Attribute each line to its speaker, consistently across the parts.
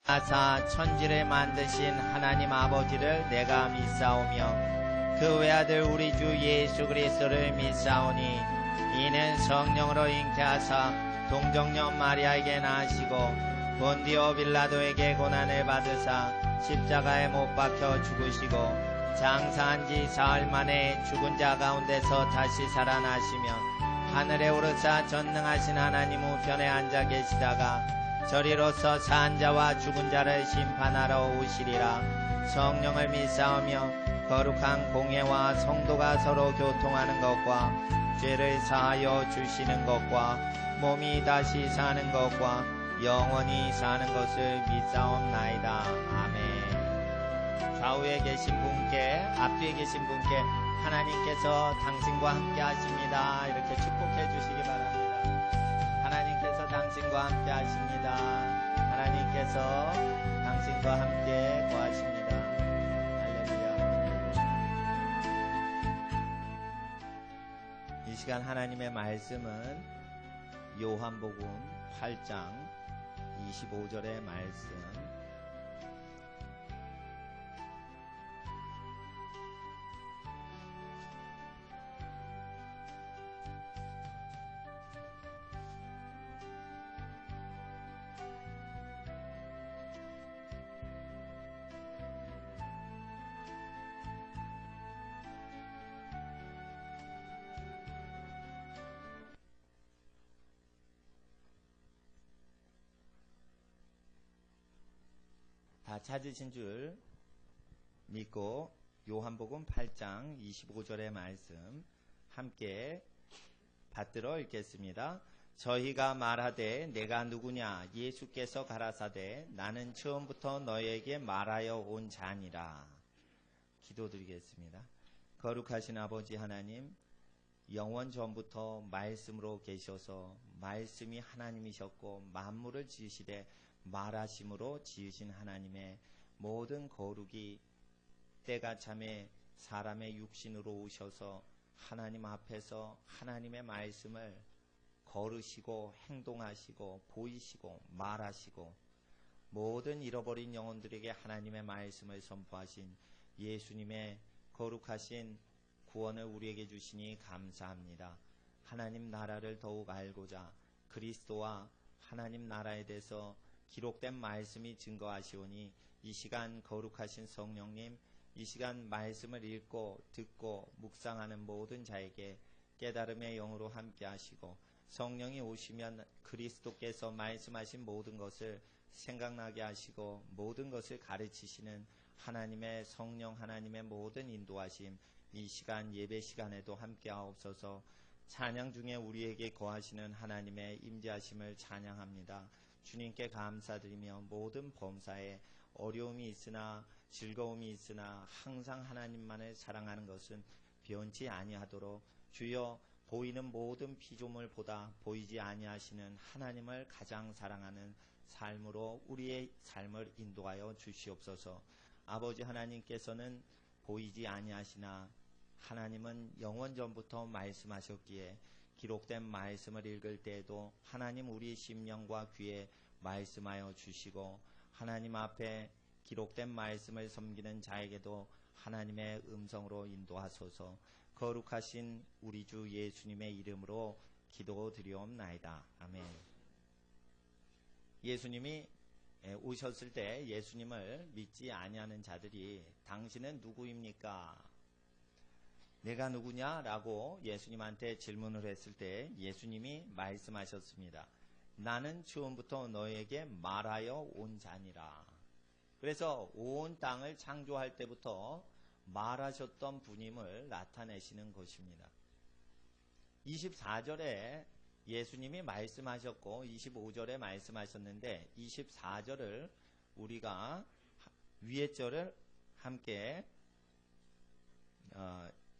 Speaker 1: 하사 천지를 만드신 하나님 아버지를 내가 믿사오며 그 외아들 우리 주 예수 그리스도를 믿사오니 이는 성령으로 잉태하사 동정녀 마리아에게 나시고 본디오 빌라도에게 고난을 받으사 십자가에 못 박혀 죽으시고 장사한 지 사흘 만에 죽은 자 가운데서 다시 살아나시며 하늘에 오르사 전능하신 하나님 우편에 앉아 계시다가 저리로서 산 자와 죽은 자를 심판하러 오시리라. 성령을 믿사오며 거룩한 공회와 성도가 서로 교통하는 것과 죄를 사하여 주시는 것과 몸이 다시 사는 것과 영원히 사는 것을 믿사옵나이다. 아멘. 좌우에 계신 분께, 앞뒤에 계신 분께 하나님께서 당신과 함께 하십니다. 이렇게 축복해 주시기 바랍니다. 하나님께서 당신과 함께 하십니다. 하나님께서 당신과 함께 거하십니다. 할렐루야. 이 시간 하나님의 말씀은 요한복음 8장 25절의 말씀. 다 찾으신 줄 믿고 요한복음 8장 25절의 말씀 함께 받들어 읽겠습니다. 저희가 말하되 내가 누구냐? 예수께서 가라사대 나는 처음부터 너희에게 말하여 온 자니라. 기도드리겠습니다. 거룩하신 아버지 하나님, 영원 전부터 말씀으로 계셔서 말씀이 하나님이셨고 만물을 지으시되 말하심으로 지으신 하나님의 모든 거룩이 때가 참에 사람의 육신으로 오셔서 하나님 앞에서 하나님의 말씀을 걸으시고 행동하시고 보이시고 말하시고 모든 잃어버린 영혼들에게 하나님의 말씀을 선포하신 예수님의 거룩하신 구원을 우리에게 주시니 감사합니다. 하나님 나라를 더욱 알고자 그리스도와 하나님 나라에 대해서 기록된 말씀이 증거하시오니 이 시간 거룩하신 성령님, 이 시간 말씀을 읽고 듣고 묵상하는 모든 자에게 깨달음의 영으로 함께 하시고 성령이 오시면 그리스도께서 말씀하신 모든 것을 생각나게 하시고 모든 것을 가르치시는 하나님의 성령 하나님의 모든 인도하심 이 시간 예배 시간에도 함께 하옵소서. 찬양 중에 우리에게 거하시는 하나님의 임재하심을 찬양합니다. 주님께 감사드리며 모든 범사에 어려움이 있으나 즐거움이 있으나 항상 하나님만을 사랑하는 것은 변치 아니하도록 주여 보이는 모든 피조물보다 보이지 아니하시는 하나님을 가장 사랑하는 삶으로 우리의 삶을 인도하여 주시옵소서. 아버지 하나님께서는 보이지 아니하시나 하나님은 영원전부터 말씀하셨기에 기록된 말씀을 읽을 때에도 하나님 우리 심령과 귀에 말씀하여 주시고 하나님 앞에 기록된 말씀을 섬기는 자에게도 하나님의 음성으로 인도하소서. 거룩하신 우리 주 예수님의 이름으로 기도드리옵나이다. 아멘. 예수님이 오셨을 때 예수님을 믿지 아니하는 자들이 당신은 누구입니까? 내가 누구냐라고 예수님한테 질문을 했을 때 예수님이 말씀하셨습니다. 나는 처음부터 너에게 말하여 온 자니라. 그래서 온 땅을 창조할 때부터 말하셨던 분임을 나타내시는 것입니다. 24절에 예수님이 말씀하셨고 25절에 말씀하셨는데 24절을 우리가 위에 절을 함께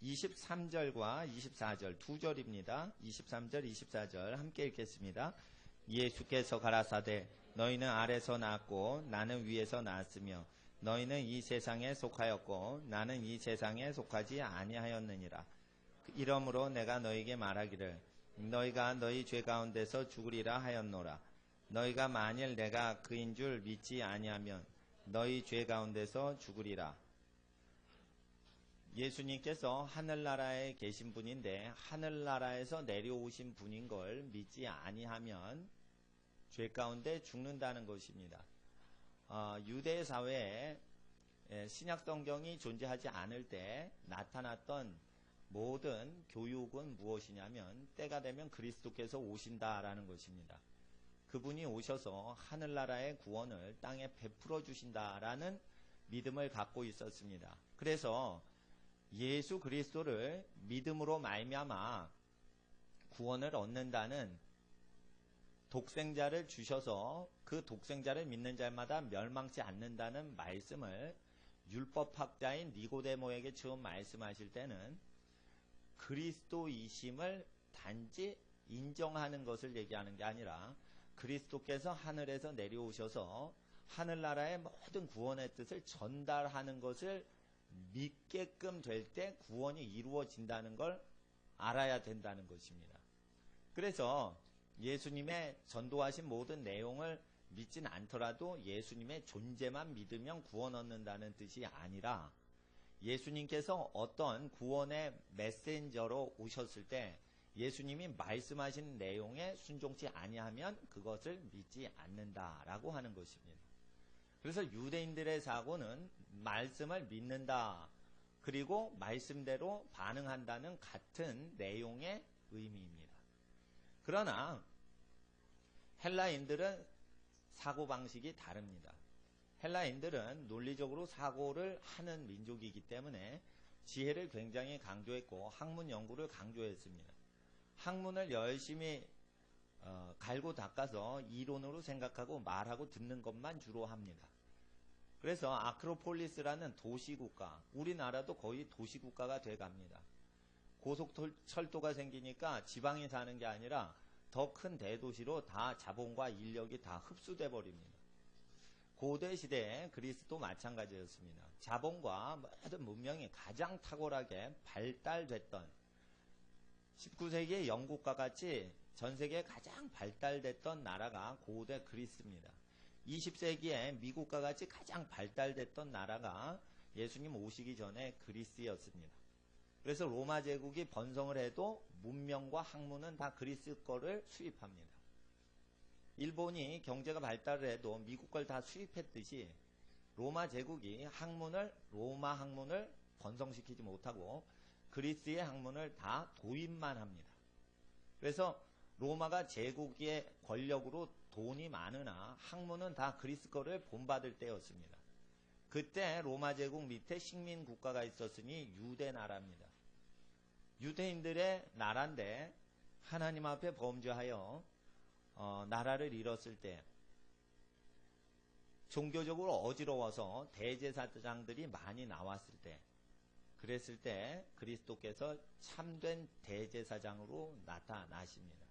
Speaker 1: 23절과 24절 두 절입니다. 23절 24절 함께 읽겠습니다. 예수께서 가라사대 너희는 아래서 났고 나는 위에서 났으며 너희는 이 세상에 속하였고 나는 이 세상에 속하지 아니하였느니라. 이러므로 내가 너희에게 말하기를 너희가 너희 죄 가운데서 죽으리라 하였노라. 너희가 만일 내가 그인 줄 믿지 아니하면 너희 죄 가운데서 죽으리라. 예수님께서 하늘나라에 계신 분인데 하늘나라에서 내려오신 분인 걸 믿지 아니하면 죄 가운데 죽는다는 것입니다. 유대 사회에 신약 성경이 존재하지 않을 때 나타났던 모든 교육은 무엇이냐면 때가 되면 그리스도께서 오신다라는 것입니다. 그분이 오셔서 하늘나라의 구원을 땅에 베풀어 주신다라는 믿음을 갖고 있었습니다. 그래서 예수 그리스도를 믿음으로 말미암아 구원을 얻는다는 독생자를 주셔서 그 독생자를 믿는 자마다 멸망치 않는다는 말씀을 율법학자인 니고데모에게 처음 말씀하실 때는 그리스도이심을 단지 인정하는 것을 얘기하는 게 아니라 그리스도께서 하늘에서 내려오셔서 하늘나라의 모든 구원의 뜻을 전달하는 것을 믿게끔 될 때 구원이 이루어진다는 걸 알아야 된다는 것입니다. 그래서 예수님의 전도하신 모든 내용을 믿진 않더라도 예수님의 존재만 믿으면 구원 얻는다는 뜻이 아니라 예수님께서 어떤 구원의 메신저로 오셨을 때 예수님이 말씀하신 내용에 순종치 아니하면 그것을 믿지 않는다라고 하는 것입니다. 그래서 유대인들의 사고는 말씀을 믿는다, 그리고 말씀대로 반응한다는 같은 내용의 의미입니다. 그러나 헬라인들은 사고방식이 다릅니다. 헬라인들은 논리적으로 사고를 하는 민족이기 때문에 지혜를 굉장히 강조했고 학문 연구를 강조했습니다. 학문을 열심히 갈고 닦아서 이론으로 생각하고 말하고 듣는 것만 주로 합니다. 그래서 아크로폴리스라는 도시국가, 우리나라도 거의 도시국가가 돼갑니다. 고속철도가 생기니까 지방에 사는 게 아니라 더 큰 대도시로 다 자본과 인력이 다 흡수돼 버립니다. 고대 시대에 그리스도 마찬가지였습니다. 자본과 모든 문명이 가장 탁월하게 발달됐던 19세기의 영국과 같이 전 세계에 가장 발달됐던 나라가 고대 그리스입니다. 20세기에 미국과 같이 가장 발달됐던 나라가 예수님 오시기 전에 그리스였습니다. 그래서 로마 제국이 번성을 해도 문명과 학문은 다 그리스 거를 수입합니다. 일본이 경제가 발달을 해도 미국 걸 다 수입했듯이 로마 제국이 로마 학문을 번성시키지 못하고 그리스의 학문을 다 도입만 합니다. 그래서 로마가 제국의 권력으로 돈이 많으나 학문은 다 그리스 거를 본받을 때였습니다. 그때 로마 제국 밑에 식민 국가가 있었으니 유대 나라입니다. 유대인들의 나라인데 하나님 앞에 범죄하여 나라를 잃었을 때 종교적으로 어지러워서 대제사장들이 많이 나왔을 때 그랬을 때 그리스도께서 참된 대제사장으로 나타나십니다.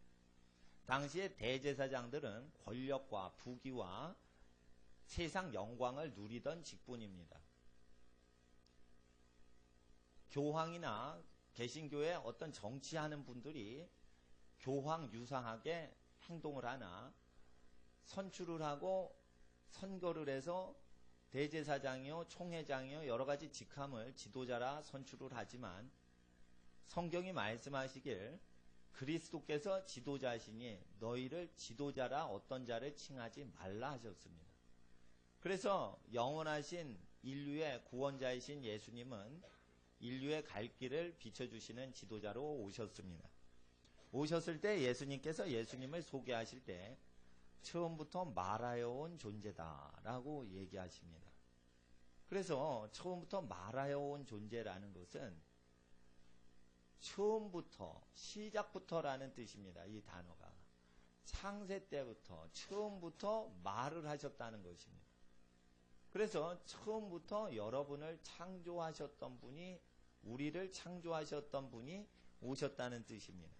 Speaker 1: 당시에 대제사장들은 권력과 부귀와 세상 영광을 누리던 직분입니다. 교황이나 개신교의 어떤 정치하는 분들이 교황 유사하게 행동을 하나 선출을 하고 선거를 해서 대제사장이요 총회장이요 여러가지 직함을 지도자라 선출을 하지만 성경이 말씀하시길 그리스도께서 지도자시니 너희를 지도자라 어떤 자를 칭하지 말라 하셨습니다. 그래서 영원하신 인류의 구원자이신 예수님은 인류의 갈 길을 비춰주시는 지도자로 오셨습니다. 오셨을 때 예수님께서 예수님을 소개하실 때 처음부터 말하여 온 존재다라고 얘기하십니다. 그래서 처음부터 말하여 온 존재라는 것은 처음부터, 시작부터라는 뜻입니다. 이 단어가. 창세 때부터, 처음부터 말을 하셨다는 것입니다. 그래서 처음부터 여러분을 창조하셨던 분이, 우리를 창조하셨던 분이 오셨다는 뜻입니다.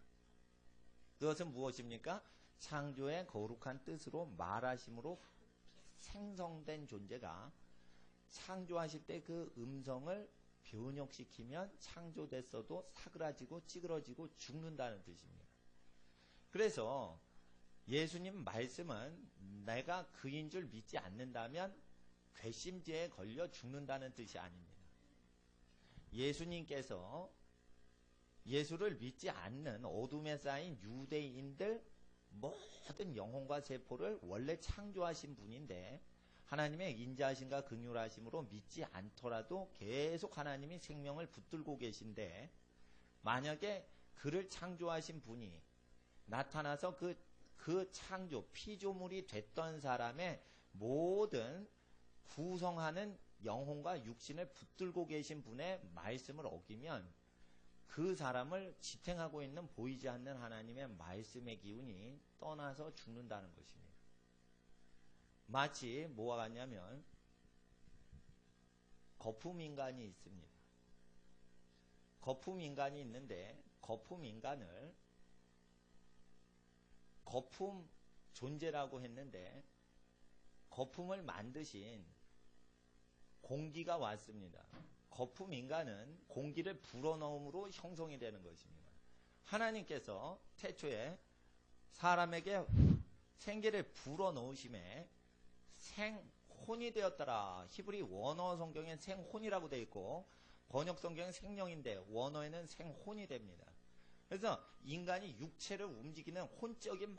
Speaker 1: 그것은 무엇입니까? 창조의 거룩한 뜻으로 말하심으로 생성된 존재가 창조하실 때 그 음성을 변형시키면 창조됐어도 사그라지고 찌그러지고 죽는다는 뜻입니다. 그래서 예수님 말씀은 내가 그인 줄 믿지 않는다면 괘씸죄에 걸려 죽는다는 뜻이 아닙니다. 예수님께서 예수를 믿지 않는 어둠에 쌓인 유대인들 모든 영혼과 세포를 원래 창조하신 분인데 하나님의 인자하심과 긍휼하심으로 믿지 않더라도 계속 하나님이 생명을 붙들고 계신데 만약에 그를 창조하신 분이 나타나서 그 창조 피조물이 됐던 사람의 모든 구성하는 영혼과 육신을 붙들고 계신 분의 말씀을 어기면 그 사람을 지탱하고 있는 보이지 않는 하나님의 말씀의 기운이 떠나서 죽는다는 것입니다. 마치 뭐와 같냐면 거품인간이 있습니다. 거품인간이 있는데 거품인간을 거품 존재라고 했는데 거품을 만드신 공기가 왔습니다. 거품 인간은 공기를 불어넣음으로 형성이 되는 것입니다. 하나님께서 태초에 사람에게 생기를 불어넣으심에 생혼이 되었더라. 히브리 원어 성경엔 생혼이라고 되어 있고 번역 성경은 생명인데 원어에는 생혼이 됩니다. 그래서 인간이 육체를 움직이는 혼적인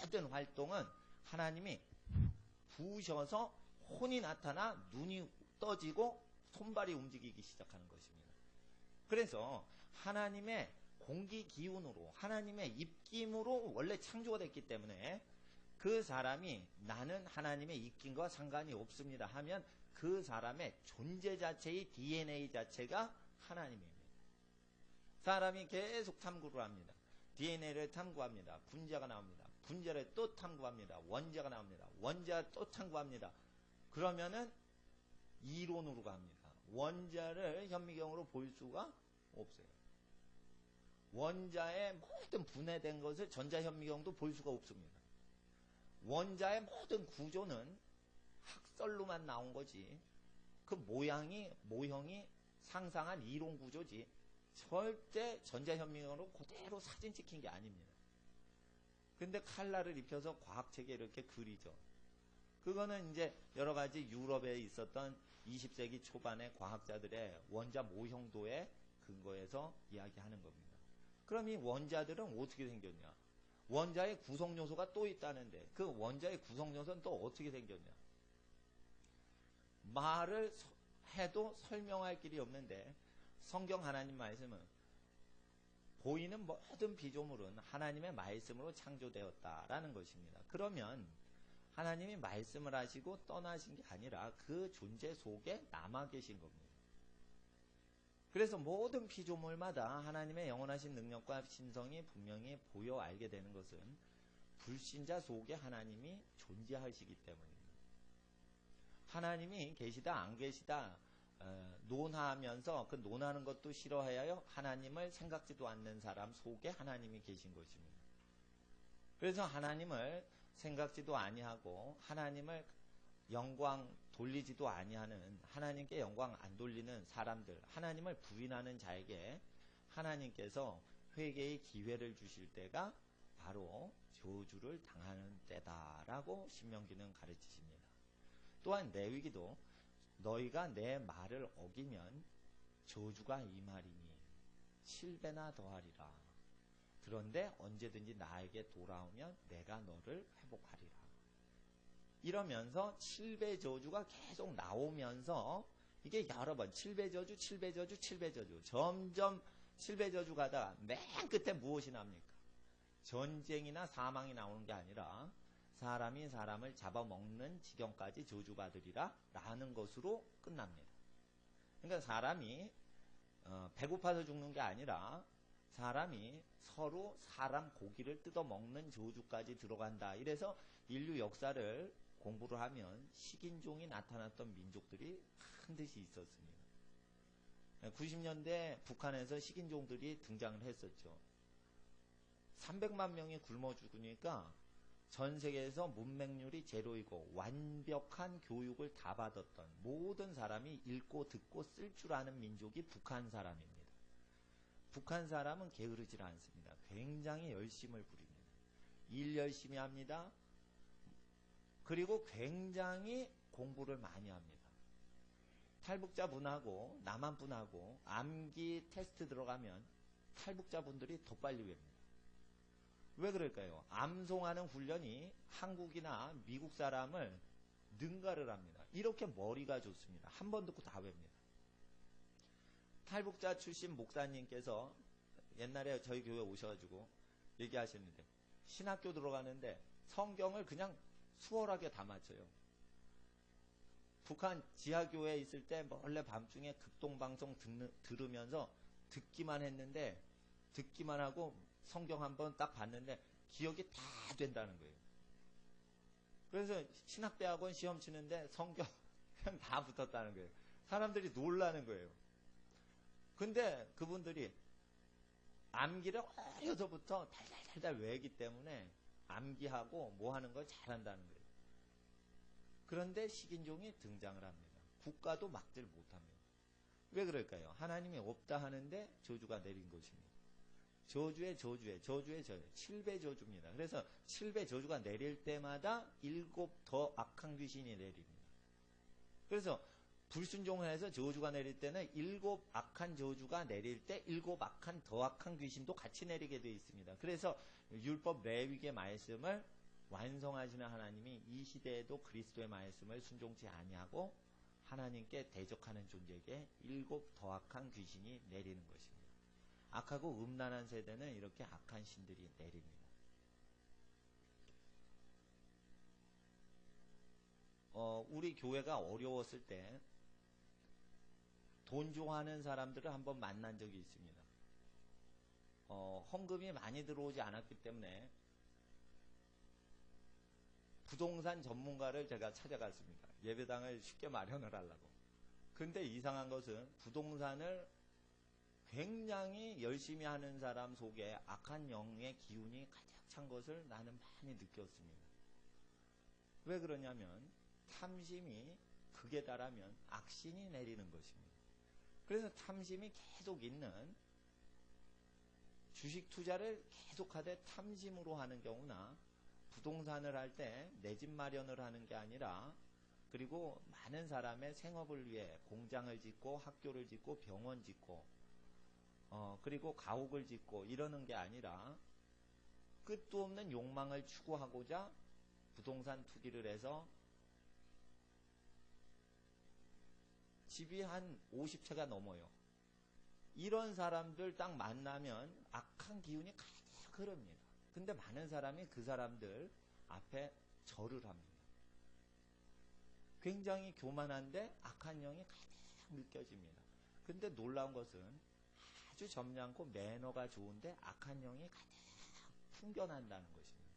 Speaker 1: 모든 활동은 하나님이 부으셔서 혼이 나타나 눈이 떠지고 손발이 움직이기 시작하는 것입니다. 그래서 하나님의 공기 기운으로 하나님의 입김으로 원래 창조가 됐기 때문에 그 사람이 나는 하나님의 입김과 상관이 없습니다 하면 그 사람의 존재 자체의 DNA 자체가 하나님입니다. 사람이 계속 탐구를 합니다. DNA를 탐구합니다. 분자가 나옵니다. 분자를 또 탐구합니다. 원자가 나옵니다. 원자 또 탐구합니다. 그러면은 이론으로 갑니다. 원자를 현미경으로 볼 수가 없어요. 원자의 모든 분해된 것을 전자현미경도 볼 수가 없습니다. 원자의 모든 구조는 학설로만 나온 거지 그 모형이 상상한 이론 구조지 절대 전자현미경으로 그대로 사진 찍힌 게 아닙니다. 근데 칼라를 입혀서 과학책에 이렇게 그리죠. 그거는 이제 여러 가지 유럽에 있었던 20세기 초반의 과학자들의 원자 모형도에 근거해서 이야기하는 겁니다. 그럼 이 원자들은 어떻게 생겼냐? 원자의 구성 요소가 또 있다는데 그 원자의 구성 요소는 또 어떻게 생겼냐? 말을 해도 설명할 길이 없는데 성경 하나님 말씀은 보이는 모든 피조물은 하나님의 말씀으로 창조되었다라는 것입니다. 그러면 하나님이 말씀을 하시고 떠나신 게 아니라 그 존재 속에 남아 계신 겁니다. 그래서 모든 피조물마다 하나님의 영원하신 능력과 신성이 분명히 보여 알게 되는 것은 불신자 속에 하나님이 존재하시기 때문입니다. 하나님이 계시다 안 계시다 논하면서 그 논하는 것도 싫어하여 하나님을 생각지도 않는 사람 속에 하나님이 계신 것입니다. 그래서 하나님을 생각지도 아니하고 하나님을 영광 돌리지도 아니하는 하나님께 영광 안 돌리는 사람들 하나님을 부인하는 자에게 하나님께서 회개의 기회를 주실 때가 바로 저주를 당하는 때다라고 신명기는 가르치십니다. 또한 레위기도 너희가 내 말을 어기면 저주가 임하리니 7배나 더하리라. 그런데 언제든지 나에게 돌아오면 내가 너를 회복하리라. 이러면서 7배 저주가 계속 나오면서 이게 여러 번 7배 저주, 7배 저주, 7배 저주 점점 7배 저주 가다가 맨 끝에 무엇이 납니까? 전쟁이나 사망이 나오는 게 아니라 사람이 사람을 잡아먹는 지경까지 저주받으리라 라는 것으로 끝납니다. 그러니까 사람이 배고파서 죽는 게 아니라 사람이 서로 사람 고기를 뜯어먹는 저주까지 들어간다. 이래서 인류 역사를 공부를 하면 식인종이 나타났던 민족들이 반드시 있었습니다. 90년대 북한에서 식인종들이 등장을 했었죠. 300만 명이 굶어 죽으니까 전 세계에서 문맹률이 제로이고 완벽한 교육을 다 받았던 모든 사람이 읽고 듣고 쓸 줄 아는 민족이 북한 사람입니다. 북한 사람은 게으르지 않습니다. 굉장히 열심을 부립니다.
Speaker 2: 일 열심히 합니다. 그리고 굉장히 공부를 많이 합니다. 탈북자분하고 남한분하고 암기 테스트 들어가면 탈북자분들이 더 빨리 외웁니다. 왜 그럴까요? 암송하는 훈련이 한국이나 미국 사람을 능가를 합니다. 이렇게 머리가 좋습니다. 한 번 듣고 다 외웁니다. 탈북자 출신 목사님께서 옛날에 저희 교회 오셔가지고 얘기하셨는데, 신학교 들어가는데 성경을 그냥 수월하게 다 맞춰요. 북한 지하교회에 있을 때 원래 밤중에 극동방송 들으면서 듣기만 했는데, 듣기만 하고 성경 한번 딱 봤는데 기억이 다 된다는 거예요. 그래서 신학대학원 시험 치는데 성경 그냥 다 붙었다는 거예요. 사람들이 놀라는 거예요. 근데 그분들이 암기를 어려서부터 달달달달 외우기 때문에 암기하고 뭐 하는 걸 잘한다는 거예요. 그런데 식인종이 등장을 합니다. 국가도 막질 못합니다. 왜 그럴까요? 하나님이 없다 하는데 저주가 내린 것입니다. 저주의 7배 저주입니다. 그래서 7배 저주가 내릴 때마다 7 더 악한 귀신이 내립니다. 그래서 불순종을 해서 저주가 내릴 때는 7 악한 저주가 내릴 때 7 악한 더 악한 귀신도 같이 내리게 되어 있습니다. 그래서 율법 레위기의 말씀을 완성하시는 하나님이 이 시대에도 그리스도의 말씀을 순종치 아니하고 하나님께 대적하는 존재에게 7 더 악한 귀신이 내리는 것입니다. 악하고 음란한 세대는 이렇게 악한 신들이 내립니다. 우리 교회가 어려웠을 때 돈 좋아하는 사람들을 한번 만난 적이 있습니다. 헌금이 많이 들어오지 않았기 때문에 부동산 전문가를 제가 찾아갔습니다. 예배당을 쉽게 마련을 하려고. 근데 이상한 것은 부동산을 굉장히 열심히 하는 사람 속에 악한 영의 기운이 가득 찬 것을 나는 많이 느꼈습니다. 왜 그러냐면 탐심이 극에 달하면 악신이 내리는 것입니다. 그래서 탐심이 계속 있는, 주식 투자를 계속하되 탐심으로 하는 경우나 부동산을 할 때 내 집 마련을 하는 게 아니라, 그리고 많은 사람의 생업을 위해 공장을 짓고 학교를 짓고 병원 짓고 그리고 가옥을 짓고 이러는 게 아니라 끝도 없는 욕망을 추구하고자 부동산 투기를 해서 집이 한 50채가 넘어요. 이런 사람들 딱 만나면 악한 기운이 가득 흐릅니다. 근데 많은 사람이 그 사람들 앞에 절을 합니다. 굉장히 교만한데 악한 영이 가득 느껴집니다. 근데 놀라운 것은 아주 점잖고 매너가 좋은데 악한 영이 가득 풍겨난다는 것입니다.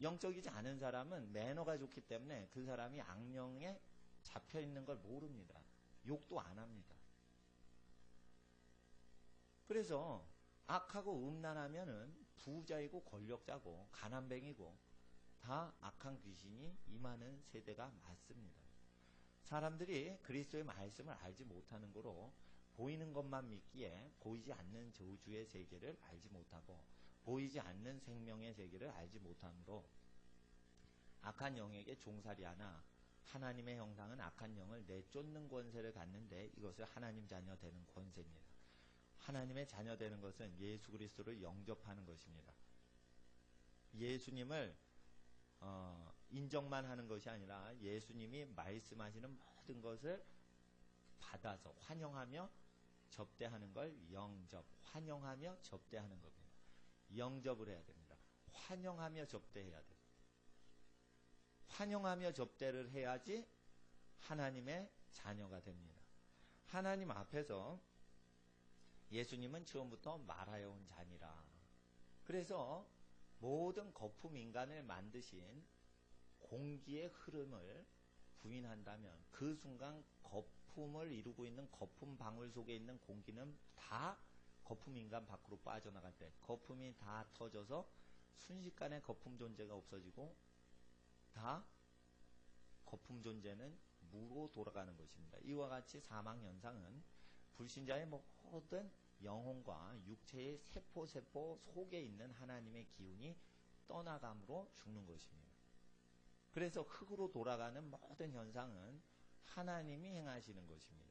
Speaker 2: 영적이지 않은 사람은 매너가 좋기 때문에 그 사람이 악령에 잡혀있는 걸 모릅니다. 욕도 안 합니다. 그래서 악하고 음란하면은 부자이고 권력자고 가난뱅이고 다 악한 귀신이 임하는 세대가 맞습니다. 사람들이 그리스도의 말씀을 알지 못하는 거로 보이는 것만 믿기에 보이지 않는 저주의 세계를 알지 못하고 보이지 않는 생명의 세계를 알지 못함으로 악한 영에게 종살이하나 하나님의 형상은 악한 영을 내쫓는 권세를 갖는데 이것을 하나님 자녀 되는 권세입니다. 하나님의 자녀 되는 것은 예수 그리스도를 영접하는 것입니다. 예수님을 인정만 하는 것이 아니라 예수님이 말씀하시는 모든 것을 받아서 환영하며 접대하는 걸 영접, 환영하며 접대하는 겁니다. 영접을 해야 됩니다. 환영하며 접대해야 됩니다. 환영하며 접대를 해야지 하나님의 자녀가 됩니다. 하나님 앞에서 예수님은 처음부터 말하여 온 자니라. 그래서 모든 거품 인간을 만드신 공기의 흐름을 부인한다면 그 순간 거품을 이루고 있는 거품 방울 속에 있는 공기는 다 거품 인간 밖으로 빠져나갈 때 거품이 다 터져서 순식간에 거품 존재가 없어지고 다 거품 존재는 무로 돌아가는 것입니다. 이와 같이 사망 현상은 불신자의 모든 영혼과 육체의 세포 속에 있는 하나님의 기운이 떠나감으로 죽는 것입니다. 그래서 흙으로 돌아가는 모든 현상은 하나님이 행하시는 것입니다.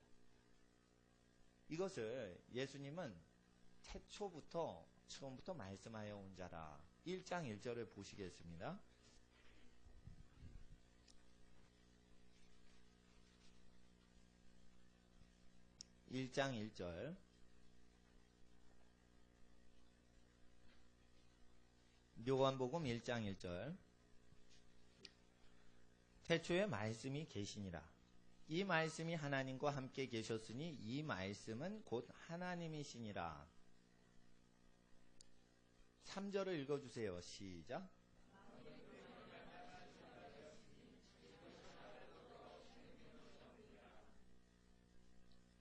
Speaker 2: 이것을 예수님은 처음부터 말씀하여 온 자라. 1장 1절을 보시겠습니다. 1장 1절. 요한복음 1장 1절. 태초에 말씀이 계시니라. 이 말씀이 하나님과 함께 계셨으니 이 말씀은 곧 하나님이시니라. 3절을 읽어주세요. 시작.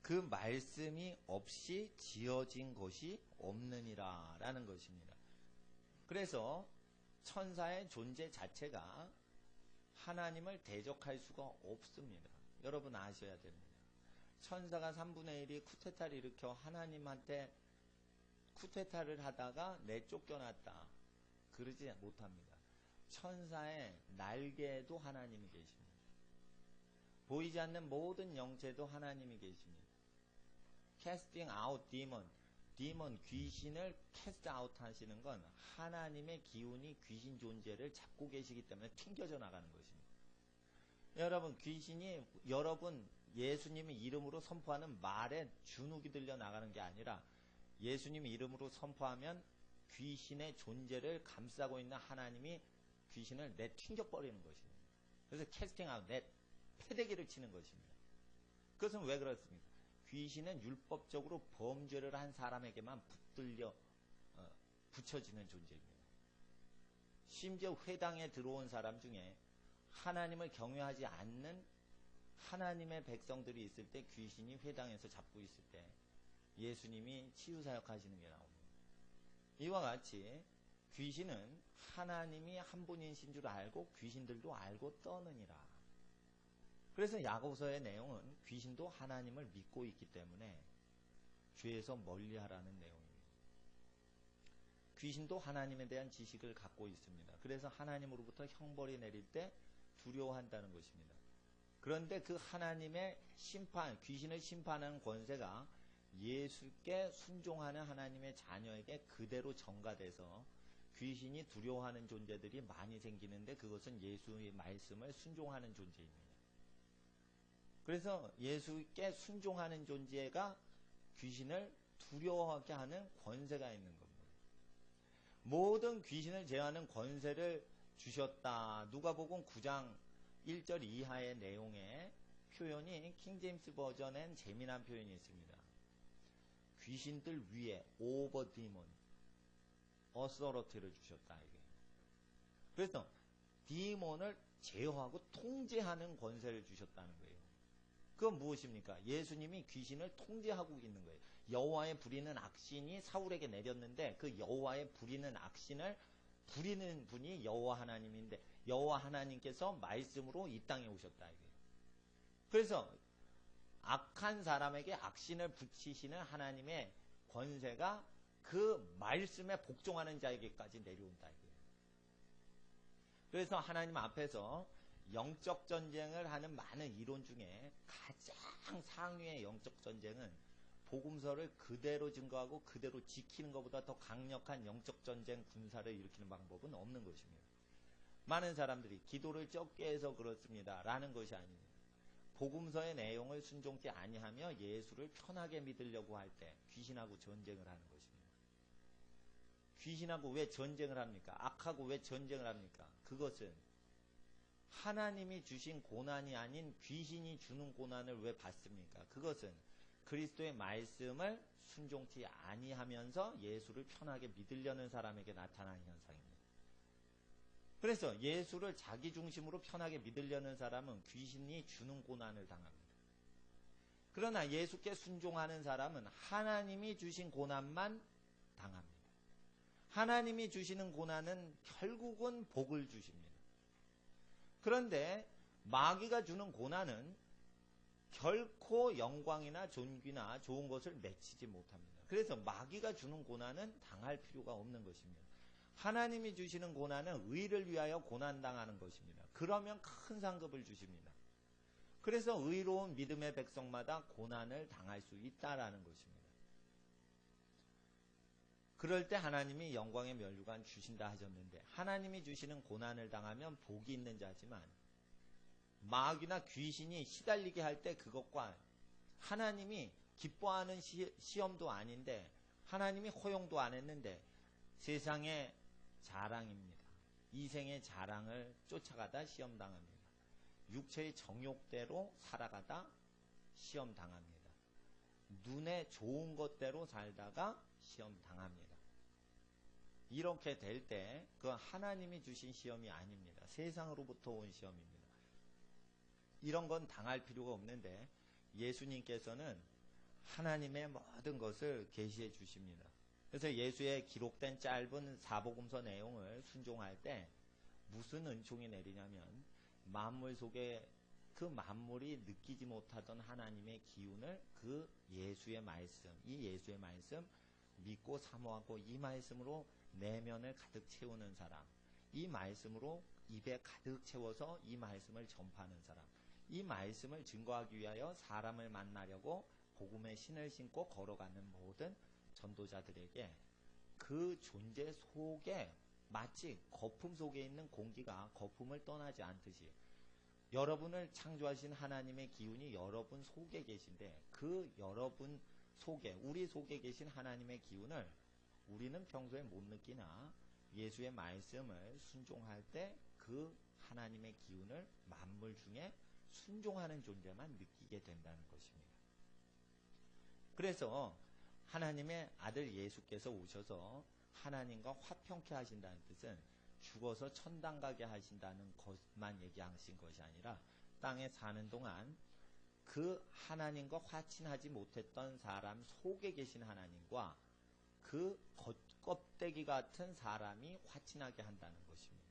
Speaker 2: 그 말씀이 없이 지어진 것이 없느니라 라는 것입니다. 그래서 천사의 존재 자체가 하나님을 대적할 수가 없습니다. 여러분 아셔야 됩니다. 천사가 3분의 1이 쿠데타를 일으켜 하나님한테 쿠데타를 하다가 내쫓겨났다. 그러지 못합니다. 천사의 날개에도 하나님이 계십니다. 보이지 않는 모든 영체도 하나님이 계십니다. casting out demon, 귀신을 cast out 하시는 건 하나님의 기운이 귀신 존재를 잡고 계시기 때문에 튕겨져 나가는 것입니다. 여러분, 귀신이 여러분 예수님의 이름으로 선포하는 말에 주눅이 들려 나가는 게 아니라 예수님의 이름으로 선포하면 귀신의 존재를 감싸고 있는 하나님이 귀신을 내튕겨버리는 것입니다. 그래서 casting out, 패대기를 치는 것입니다. 그것은 왜 그렇습니까? 귀신은 율법적으로 범죄를 한 사람에게만 붙여지는 존재입니다. 심지어 회당에 들어온 사람 중에 하나님을 경외하지 않는 하나님의 백성들이 있을 때 귀신이 회당에서 잡고 있을 때 예수님이 치유사역 하시는 게 나옵니다. 이와 같이 귀신은 하나님이 한 분이신 줄 알고 귀신들도 알고 떠느니라. 그래서 야고보서의 내용은 귀신도 하나님을 믿고 있기 때문에 죄에서 멀리하라는 내용입니다. 귀신도 하나님에 대한 지식을 갖고 있습니다. 그래서 하나님으로부터 형벌이 내릴 때 두려워한다는 것입니다. 그런데 그 하나님의 심판, 귀신을 심판하는 권세가 예수께 순종하는 하나님의 자녀에게 그대로 전가돼서 귀신이 두려워하는 존재들이 많이 생기는데 그것은 예수의 말씀을 순종하는 존재입니다. 그래서 예수께 순종하는 존재가 귀신을 두려워하게 하는 권세가 있는 겁니다. 모든 귀신을 제어하는 권세를 주셨다. 누가복음 9장 1절 이하의 내용의 표현이 킹제임스 버전엔 재미난 표현이 있습니다. 귀신들 위에 over demon, authority를 주셨다. 이게. 그래서 디몬을 제어하고 통제하는 권세를 주셨다는 거예요. 그건 무엇입니까? 예수님이 귀신을 통제하고 있는 거예요. 여호와의 부리는 악신이 사울에게 내렸는데 그 여호와의 부리는 악신을 부리는 분이 여호와 하나님인데 여호와 하나님께서 말씀으로 이 땅에 오셨다. 이게. 그래서 악한 사람에게 악신을 붙이시는 하나님의 권세가 그 말씀에 복종하는 자에게까지 내려온다. 이게. 그래서 하나님 앞에서 영적 전쟁을 하는 많은 이론 중에 가장 상위의 영적 전쟁은 복음서를 그대로 증거하고 그대로 지키는 것보다 더 강력한 영적 전쟁 군사를 일으키는 방법은 없는 것입니다. 많은 사람들이 기도를 적게 해서 그렇습니다 라는 것이 아닙니다. 복음서의 내용을 순종치 아니하며 예수를 편하게 믿으려고 할 때 귀신하고 전쟁을 하는 것입니다. 귀신하고 왜 전쟁을 합니까? 악하고 왜 전쟁을 합니까? 그것은 하나님이 주신 고난이 아닌 귀신이 주는 고난을 왜 받습니까? 그것은 그리스도의 말씀을 순종치 아니하면서 예수를 편하게 믿으려는 사람에게 나타나는 현상입니다. 그래서 예수를 자기 중심으로 편하게 믿으려는 사람은 귀신이 주는 고난을 당합니다. 그러나 예수께 순종하는 사람은 하나님이 주신 고난만 당합니다. 하나님이 주시는 고난은 결국은 복을 주십니다. 그런데 마귀가 주는 고난은 결코 영광이나 존귀나 좋은 것을 맺히지 못합니다. 그래서 마귀가 주는 고난은 당할 필요가 없는 것입니다. 하나님이 주시는 고난은 의를 위하여 고난당하는 것입니다. 그러면 큰 상급을 주십니다. 그래서 의로운 믿음의 백성마다 고난을 당할 수 있다라는 것입니다. 그럴 때 하나님이 영광의 면류관 주신다 하셨는데, 하나님이 주시는 고난을 당하면 복이 있는 자지만 마귀나 귀신이 시달리게 할 때 그것과 하나님이 기뻐하는 시험도 아닌데, 하나님이 허용도 안 했는데 세상의 자랑입니다. 이생의 자랑을 쫓아가다 시험당합니다. 육체의 정욕대로 살아가다 시험당합니다. 눈에 좋은 것대로 살다가 시험당합니다. 이렇게 될 때 그 하나님이 주신 시험이 아닙니다. 세상으로부터 온 시험입니다. 이런 건 당할 필요가 없는데 예수님께서는 하나님의 모든 것을 계시해 주십니다. 그래서 예수의 기록된 짧은 사복음서 내용을 순종할 때 무슨 은총이 내리냐면, 만물 속에 그 만물이 느끼지 못하던 하나님의 기운을 그 예수의 말씀, 이 예수의 말씀 믿고 사모하고 이 말씀으로 내면을 가득 채우는 사람, 이 말씀으로 입에 가득 채워서 이 말씀을 전파하는 사람, 이 말씀을 증거하기 위하여 사람을 만나려고 복음의 신을 신고 걸어가는 모든 전도자들에게 그 존재 속에 마치 거품 속에 있는 공기가 거품을 떠나지 않듯이 여러분을 창조하신 하나님의 기운이 여러분 속에 계신데, 그 여러분 속에, 우리 속에 계신 하나님의 기운을 우리는 평소에 못 느끼나 예수의 말씀을 순종할 때 그 하나님의 기운을 만물 중에 순종하는 존재만 느끼게 된다는 것입니다. 그래서 하나님의 아들 예수께서 오셔서 하나님과 화평케 하신다는 뜻은 죽어서 천당 가게 하신다는 것만 얘기하신 것이 아니라, 땅에 사는 동안 그 하나님과 화친하지 못했던 사람 속에 계신 하나님과 그 껍데기 같은 사람이 화친하게 한다는 것입니다.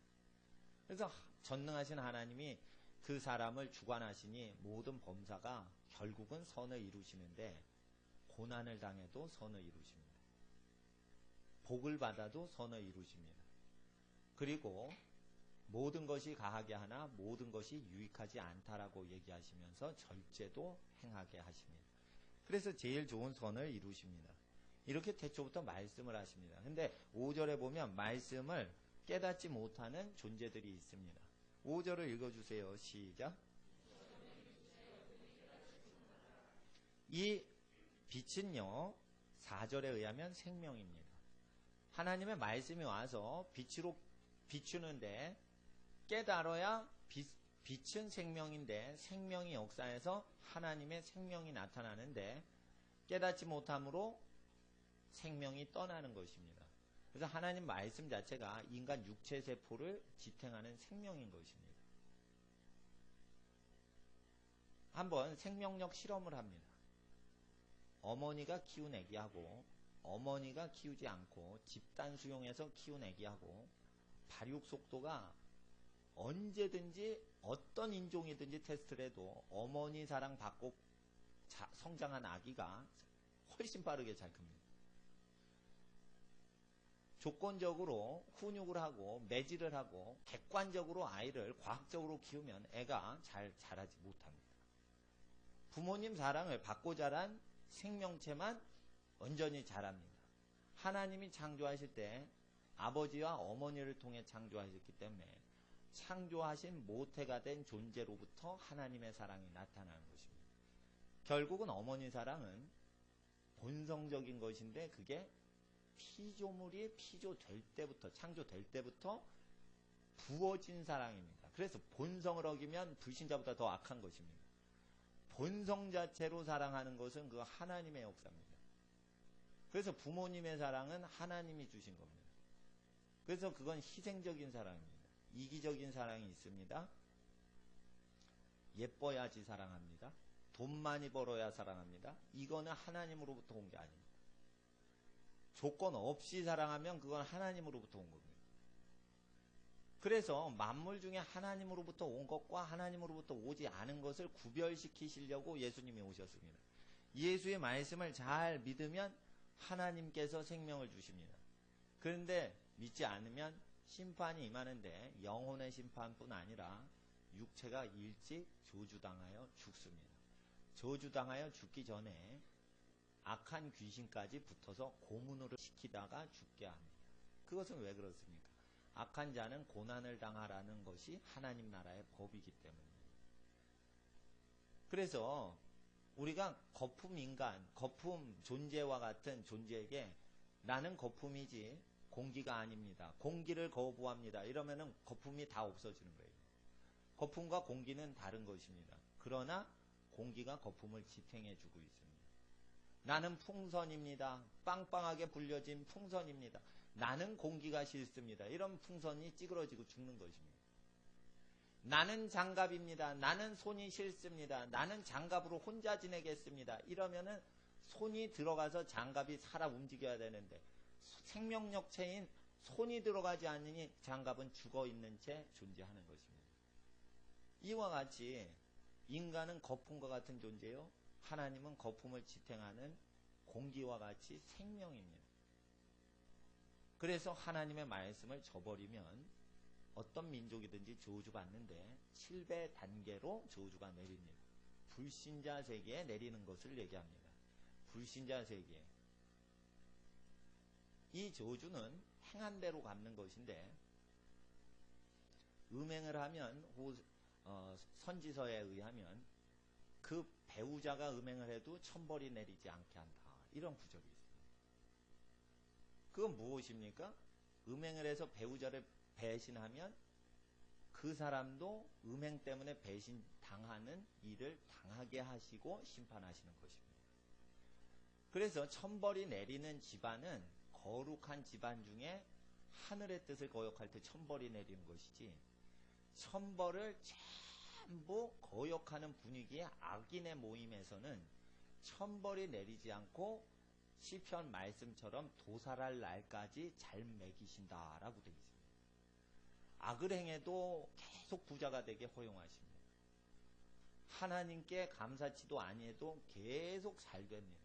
Speaker 2: 그래서 전능하신 하나님이 그 사람을 주관하시니 모든 범사가 결국은 선을 이루시는데, 고난을 당해도 선을 이루십니다. 복을 받아도 선을 이루십니다. 그리고 모든 것이 가하게 하나 모든 것이 유익하지 않다라고 얘기하시면서 절제도 행하게 하십니다. 그래서 제일 좋은 선을 이루십니다. 이렇게 태초부터 말씀을 하십니다. 근데 5절에 보면 말씀을 깨닫지 못하는 존재들이 있습니다. 5절을 읽어주세요. 시작. 이 빛은요, 4절에 의하면 생명입니다. 하나님의 말씀이 와서 빛으로 비추는데, 깨달아야 빛은 생명인데 생명이 역사에서 하나님의 생명이 나타나는데, 깨닫지 못함으로 생명이 떠나는 것입니다. 그래서 하나님 말씀 자체가 인간 육체 세포를 지탱하는 생명인 것입니다. 한번 생명력 실험을 합니다. 어머니가 키운 애기하고 어머니가 키우지 않고 집단 수용해서 키운 애기하고 발육 속도가 언제든지 어떤 인종이든지 테스트를 해도 어머니 사랑 받고 성장한 아기가 훨씬 빠르게 잘 큽니다. 조건적으로 훈육을 하고 매질을 하고 객관적으로 아이를 과학적으로 키우면 애가 잘 자라지 못합니다. 부모님 사랑을 받고 자란 생명체만 온전히 자랍니다. 하나님이 창조하실 때 아버지와 어머니를 통해 창조하셨기 때문에 창조하신 모태가 된 존재로부터 하나님의 사랑이 나타나는 것입니다. 결국은 어머니 사랑은 본성적인 것인데, 그게 피조물이 피조될 때부터, 창조될 때부터 부어진 사랑입니다. 그래서 본성을 어기면 불신자보다 더 악한 것입니다. 본성 자체로 사랑하는 것은 그 하나님의 역사입니다. 그래서 부모님의 사랑은 하나님이 주신 겁니다. 그래서 그건 희생적인 사랑입니다. 이기적인 사랑이 있습니다. 예뻐야지 사랑합니다. 돈 많이 벌어야 사랑합니다. 이거는 하나님으로부터 온 게 아닙니다. 조건 없이 사랑하면 그건 하나님으로부터 온 겁니다. 그래서 만물 중에 하나님으로부터 온 것과 하나님으로부터 오지 않은 것을 구별시키시려고 예수님이 오셨습니다. 예수의 말씀을 잘 믿으면 하나님께서 생명을 주십니다. 그런데 믿지 않으면 심판이 임하는데 영혼의 심판뿐 아니라 육체가 일찍 저주당하여 죽습니다. 저주당하여 죽기 전에 악한 귀신까지 붙어서 고문으로 시키다가 죽게 합니다. 그것은 왜 그렇습니까? 악한 자는 고난을 당하라는 것이 하나님 나라의 법이기 때문입니다. 그래서 우리가 거품 인간, 거품 존재와 같은 존재에게 나는 거품이지 공기가 아닙니다. 공기를 거부합니다. 이러면은 거품이 다 없어지는 거예요. 거품과 공기는 다른 것입니다. 그러나 공기가 거품을 지탱해주고 있습니다. 나는 풍선입니다. 빵빵하게 불려진 풍선입니다. 나는 공기가 싫습니다. 이런 풍선이 찌그러지고 죽는 것입니다. 나는 장갑입니다. 나는 손이 싫습니다. 나는 장갑으로 혼자 지내겠습니다. 이러면은 손이 들어가서 장갑이 살아 움직여야 되는데 생명력체인 손이 들어가지 않으니 장갑은 죽어있는 채 존재하는 것입니다. 이와 같이 인간은 거품과 같은 존재요. 하나님은 거품을 지탱하는 공기와 같이 생명입니다. 그래서 하나님의 말씀을 저버리면 어떤 민족이든지 저주받는데 7배 단계로 저주가 내립니다. 불신자 세계에 내리는 것을 얘기합니다. 불신자 세계. 이 저주는 행한 대로 갚는 것인데 음행을 하면 선지서에 의하면 그 배우자가 음행을 해도 천벌이 내리지 않게 한다. 이런 구절이 있습니다. 그건 무엇입니까? 음행을 해서 배우자를 배신하면 그 사람도 음행 때문에 배신당하는 일을 당하게 하시고 심판하시는 것입니다. 그래서 천벌이 내리는 집안은 거룩한 집안 중에 하늘의 뜻을 거역할 때 천벌이 내리는 것이지 천벌을 전부 거역하는 분위기의 악인의 모임에서는 천벌이 내리지 않고 시편 말씀처럼 도살할 날까지 잘 먹이신다라고 되어 있습니다. 악을 행해도 계속 부자가 되게 허용하십니다. 하나님께 감사치도 아니해도 계속 살게 합니다.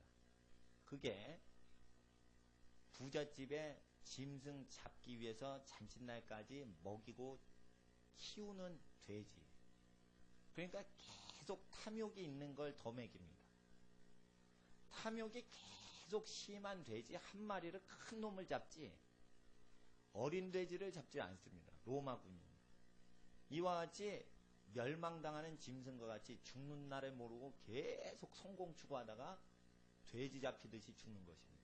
Speaker 2: 그게 부잣집에 짐승 잡기 위해서 잔칫날까지 먹이고 키우는 돼지. 그러니까 계속 탐욕이 있는 걸 더 먹입니다. 탐욕이 계속 심한 돼지 한 마리를 큰 놈을 잡지 어린 돼지를 잡지 않습니다. 로마군이. 이와 같이 멸망당하는 짐승과 같이 죽는 날을 모르고 계속 성공 추구하다가 돼지 잡히듯이 죽는 것입니다.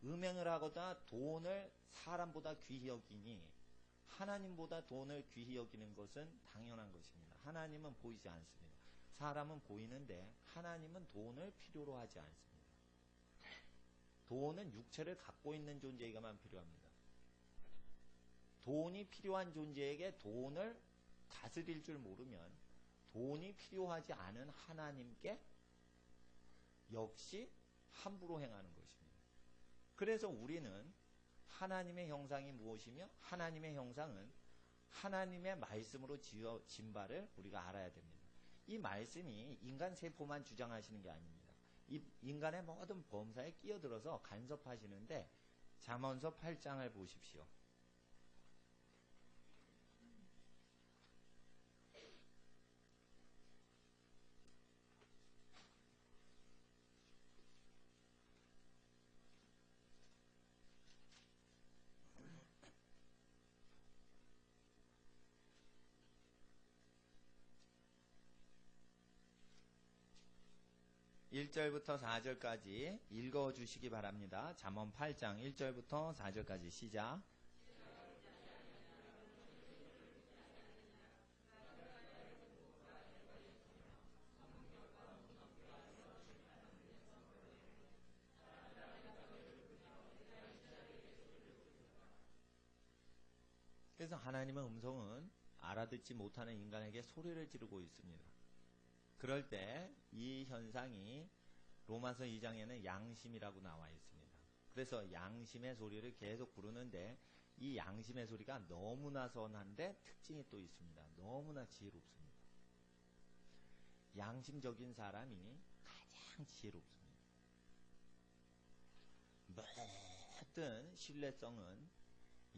Speaker 2: 음행을 하거나 돈을 사람보다 귀히 여기니 하나님보다 돈을 귀히 여기는 것은 당연한 것입니다. 하나님은 보이지 않습니다. 사람은 보이는데 하나님은 돈을 필요로 하지 않습니다. 돈은 육체를 갖고 있는 존재에게만 필요합니다. 돈이 필요한 존재에게 돈을 다스릴 줄 모르면 돈이 필요하지 않은 하나님께 역시 함부로 행하는 것입니다. 그래서 우리는 하나님의 형상이 무엇이며 하나님의 형상은 하나님의 말씀으로 지어진 바를 우리가 알아야 됩니다. 이 말씀이 인간 세포만 주장하시는 게 아닙니다. 이 인간의 모든 범사에 끼어들어서 간섭하시는데 잠언서 8장을 보십시오. (1절부터) (4절까지) 읽어주시기 바랍니다. 잠언 8장 1절부터 4절까지 시작. 그래서 하나님의 음성은 알아듣지 못하는 인간에게 소리를 지르고 있습니다. 그럴 때 이 현상이 로마서 2장에는 양심이라고 나와 있습니다. 그래서 양심의 소리를 계속 부르는데 이 양심의 소리가 너무나 선한데 특징이 또 있습니다. 너무나 지혜롭습니다. 양심적인 사람이 가장 지혜롭습니다. 어쨌든 신뢰성은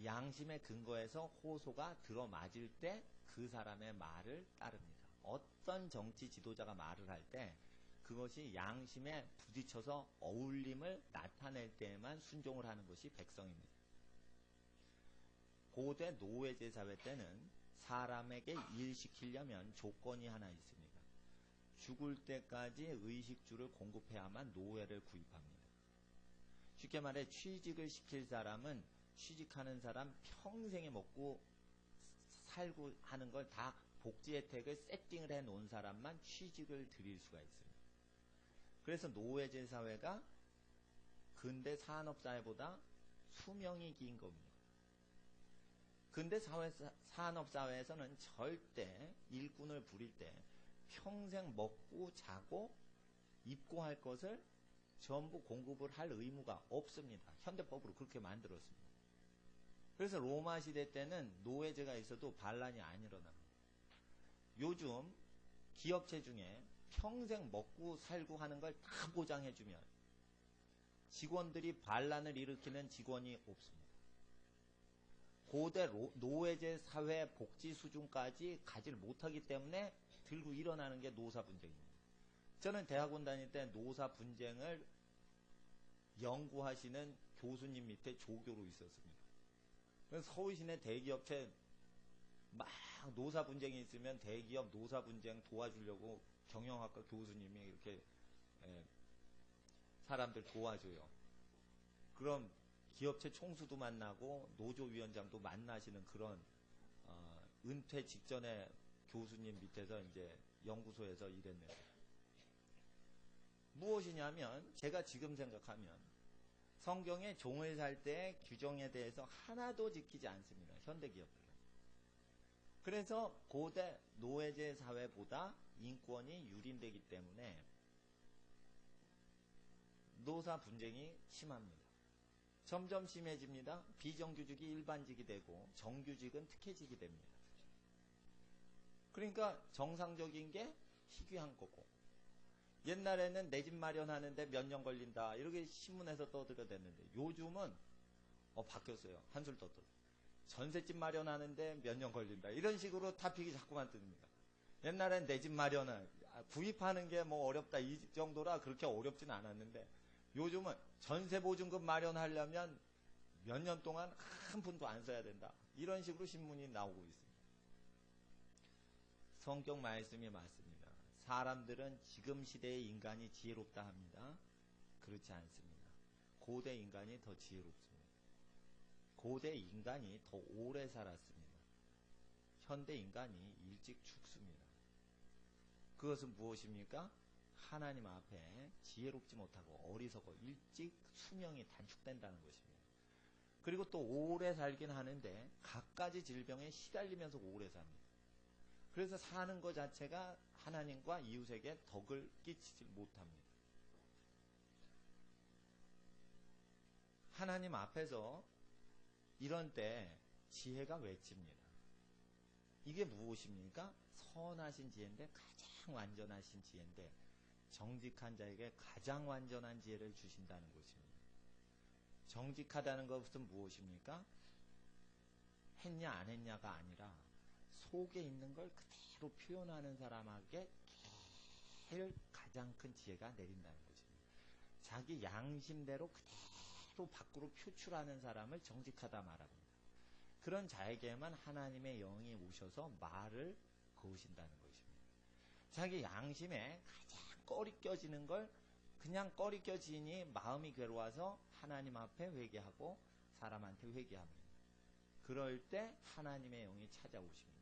Speaker 2: 양심의 근거에서 호소가 들어맞을 때 그 사람의 말을 따릅니다. 어떤 정치 지도자가 말을 할 때 그것이 양심에 부딪혀서 어울림을 나타낼 때에만 순종을 하는 것이 백성입니다. 고대 노예제 사회 때는 사람에게 일시키려면 조건이 하나 있습니다. 죽을 때까지 의식주를 공급해야만 노예를 구입합니다. 쉽게 말해 취직을 시킬 사람은 취직하는 사람 평생에 먹고 살고 하는 걸 다 복지 혜택을 세팅을 해 놓은 사람만 취직을 드릴 수가 있습니다. 그래서 노예제 사회가 근대 산업사회보다 수명이 긴 겁니다. 근대 산업사회에서는 절대 일꾼을 부릴 때 평생 먹고 자고 입고 할 것을 전부 공급을 할 의무가 없습니다. 현대법으로 그렇게 만들었습니다. 그래서 로마 시대 때는 노예제가 있어도 반란이 안 일어납니다. 요즘 기업체 중에 평생 먹고 살고 하는 걸 다 보장해주면 직원들이 반란을 일으키는 직원이 없습니다. 고대 노예제 사회 복지 수준까지 가지를 못하기 때문에 들고 일어나는 게 노사 분쟁입니다. 저는 대학원 다닐 때 노사 분쟁을 연구하시는 교수님 밑에 조교로 있었습니다. 그래서 서울시내 대기업체 막 노사 분쟁이 있으면 대기업 노사 분쟁 도와주려고 경영학과 교수님이 이렇게 사람들 도와줘요. 그럼 기업체 총수도 만나고 노조위원장도 만나시는 그런 은퇴 직전에 교수님 밑에서 이제 연구소에서 일했는데 무엇이냐면 제가 지금 생각하면 성경에 종을 살 때의 규정에 대해서 하나도 지키지 않습니다. 현대기업들은. 그래서 고대 노예제 사회보다 인권이 유린되기 때문에 노사 분쟁이 심합니다. 점점 심해집니다. 비정규직이 일반직이 되고 정규직은 특혜직이 됩니다. 그러니까 정상적인 게 희귀한 거고 옛날에는 내 집 마련하는데 몇 년 걸린다 이렇게 신문에서 떠들어댔는데 요즘은 바뀌었어요. 한술 더 떠. 전셋집 마련하는데 몇 년 걸린다 이런 식으로 타픽이 자꾸만 뜹니다. 옛날엔 내 집 마련을 구입하는 게 뭐 어렵다 이 정도라 그렇게 어렵진 않았는데 요즘은 전세보증금 마련하려면 몇 년 동안 한 푼도 안 써야 된다 이런 식으로 신문이 나오고 있습니다. 성경 말씀이 맞습니다. 사람들은 지금 시대의 인간이 지혜롭다 합니다. 그렇지 않습니다. 고대 인간이 더 지혜롭습니다. 고대 인간이 더 오래 살았습니다. 현대 인간이 일찍 죽습니다. 그것은 무엇입니까? 하나님 앞에 지혜롭지 못하고 어리석어 일찍 수명이 단축된다는 것입니다. 그리고 또 오래 살긴 하는데 갖가지 질병에 시달리면서 오래 삽니다. 그래서 사는 것 자체가 하나님과 이웃에게 덕을 끼치지 못합니다. 하나님 앞에서 이런 때 지혜가 외칩니다. 이게 무엇입니까? 선하신 지혜인데 가장 완전하신 지혜인데 정직한 자에게 가장 완전한 지혜를 주신다는 것입니다. 정직하다는 것은 무엇입니까? 했냐 안 했냐가 아니라 속에 있는 걸 그대로 표현하는 사람에게 제일 가장 큰 지혜가 내린다는 것입니다. 자기 양심대로 그대로 밖으로 표출하는 사람을 정직하다 말합니다. 그런 자에게만 하나님의 영이 오셔서 말을 거으신다는 것입니다. 자기 양심에 가장 꺼리 껴지는 걸 그냥 꺼리 껴지니 마음이 괴로워서 하나님 앞에 회개하고 사람한테 회개합니다. 그럴 때 하나님의 영이 찾아오십니다.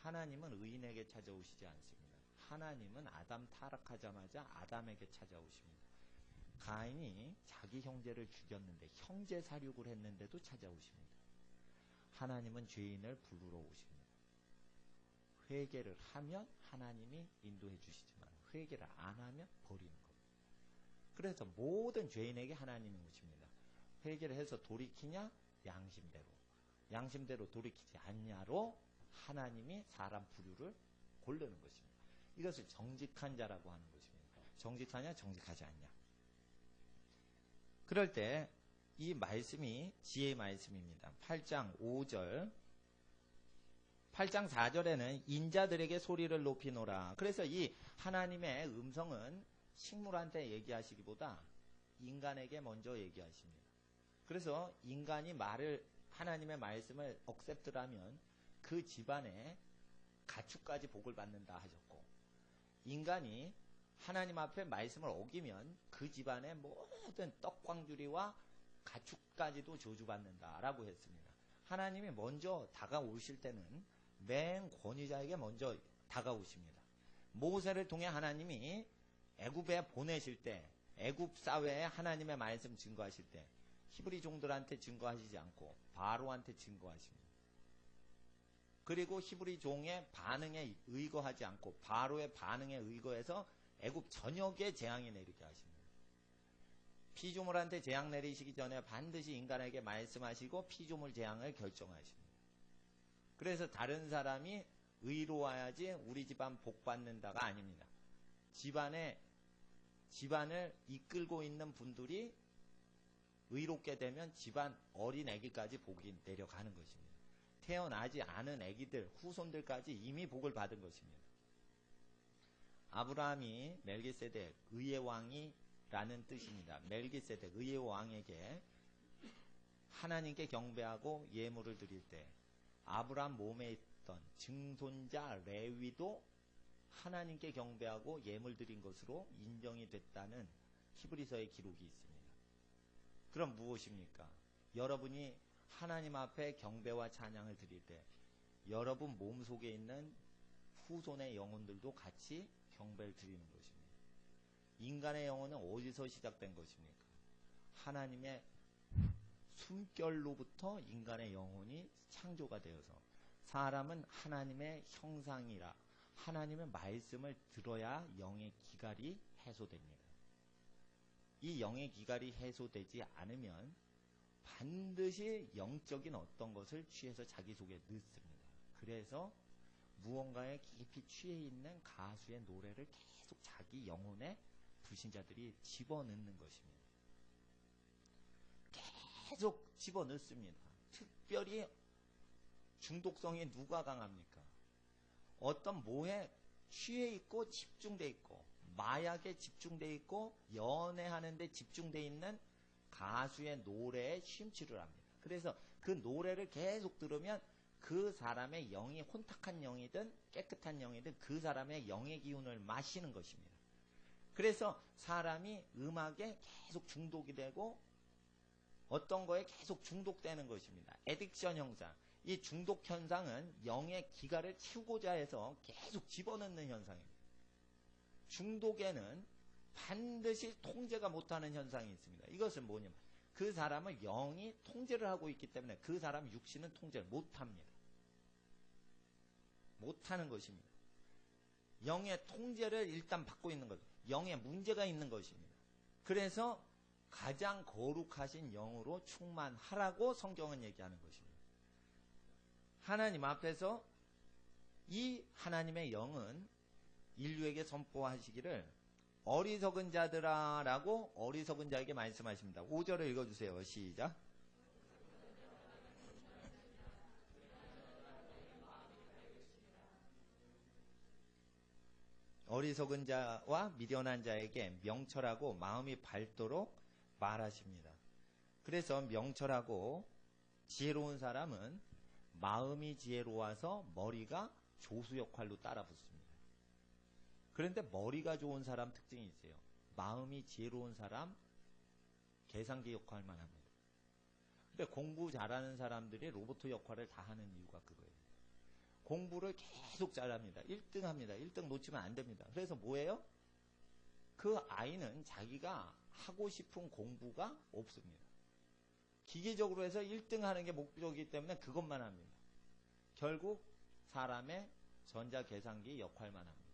Speaker 2: 하나님은 의인에게 찾아오시지 않습니다. 하나님은 아담 타락하자마자 아담에게 찾아오십니다. 가인이 자기 형제를 죽였는데 형제 살육을 했는데도 찾아오십니다. 하나님은 죄인을 부르러 오십니다. 회개를 하면 하나님이 인도해 주시지만 회개를 안 하면 버리는 겁니다. 그래서 모든 죄인에게 하나님이 오십니다. 회개를 해서 돌이키냐? 양심대로. 양심대로 돌이키지 않냐로 하나님이 사람 부류를 고르는 것입니다. 이것을 정직한 자라고 하는 것입니다. 정직하냐? 정직하지 않냐? 그럴 때 이 말씀이 지혜의 말씀입니다. 8장 5절, 8장 4절에는 인자들에게 소리를 높이노라. 그래서 이 하나님의 음성은 식물한테 얘기하시기보다 인간에게 먼저 얘기하십니다. 그래서 인간이 하나님의 말씀을 억셉트라면 그 집안에 가축까지 복을 받는다 하셨고, 인간이 하나님 앞에 말씀을 어기면 그 집안의 모든 떡광주리와 가축까지도 저주받는다라고 했습니다. 하나님이 먼저 다가오실 때는 맨 권위자에게 먼저 다가오십니다. 모세를 통해 하나님이 애굽에 보내실 때, 애굽 사회에 하나님의 말씀 증거하실 때 히브리 종들한테 증거하시지 않고 바로한테 증거하십니다. 그리고 히브리 종의 반응에 의거하지 않고 바로의 반응에 의거해서 애굽 전역에 재앙이 내리게 하십니다. 피조물한테 재앙 내리시기 전에 반드시 인간에게 말씀하시고 피조물 재앙을 결정하십니다. 그래서 다른 사람이 의로워야지 우리 집안 복 받는다가 아닙니다. 집안을 이끌고 있는 분들이 의롭게 되면 집안 어린 아기까지 복이 내려가는 것입니다. 태어나지 않은 아기들, 후손들까지 이미 복을 받은 것입니다. 아브라함이 멜기세덱, 의의 왕이라는 뜻입니다. 멜기세덱, 의의 왕에게 하나님께 경배하고 예물을 드릴 때 아브라함 몸에 있던 증손자 레위도 하나님께 경배하고 예물 드린 것으로 인정이 됐다는 히브리서의 기록이 있습니다. 그럼 무엇입니까? 여러분이 하나님 앞에 경배와 찬양을 드릴 때 여러분 몸속에 있는 후손의 영혼들도 같이 경배를 드리는 것입니다. 인간의 영혼은 어디서 시작된 것입니까? 하나님의 숨결로부터 인간의 영혼이 창조가 되어서 사람은 하나님의 형상이라 하나님의 말씀을 들어야 영의 기갈이 해소됩니다. 이 영의 기갈이 해소되지 않으면 반드시 영적인 어떤 것을 취해서 자기 속에 넣습니다. 그래서 무언가에 깊이 취해 있는 가수의 노래를 계속 자기 영혼에 불신자들이 집어넣는 것입니다. 계속 집어넣습니다. 특별히 중독성이 누가 강합니까? 어떤 뭐에 취해 있고 집중돼 있고 마약에 집중돼 있고 연애하는데 집중돼 있는 가수의 노래에 심취를 합니다. 그래서 그 노래를 계속 들으면 그 사람의 영이 혼탁한 영이든 깨끗한 영이든 그 사람의 영의 기운을 마시는 것입니다. 그래서 사람이 음악에 계속 중독이 되고 어떤 거에 계속 중독되는 것입니다. 애딕션 현상. 이 중독 현상은 영의 기갈을 채우고자 해서 계속 집어넣는 현상입니다. 중독에는 반드시 통제가 못하는 현상이 있습니다. 이것은 뭐냐면 그 사람을 영이 통제를 하고 있기 때문에 그 사람 육신은 통제를 못합니다. 못하는 것입니다. 영의 통제를 일단 받고 있는 거죠. 영에 문제가 있는 것입니다. 그래서 가장 거룩하신 영으로 충만하라고 성경은 얘기하는 것입니다. 하나님 앞에서 이 하나님의 영은 인류에게 선포하시기를 어리석은 자들아 라고 어리석은 자에게 말씀하십니다. 5절을 읽어주세요. 시작. 어리석은 자와 미련한 자에게 명철하고 마음이 밝도록 말하십니다. 그래서 명철하고 지혜로운 사람은 마음이 지혜로워서 머리가 조수 역할로 따라붙습니다. 그런데 머리가 좋은 사람 특징이 있어요. 마음이 지혜로운 사람 계산기 역할만 합니다. 근데 공부 잘하는 사람들이 로봇 역할을 다 하는 이유가 그거예요. 공부를 계속 잘합니다. 1등 합니다. 1등 놓치면 안 됩니다. 그래서 뭐예요? 그 아이는 자기가 하고 싶은 공부가 없습니다. 기계적으로 해서 1등 하는 게 목적이기 때문에 그것만 합니다. 결국 사람의 전자계산기 역할만 합니다.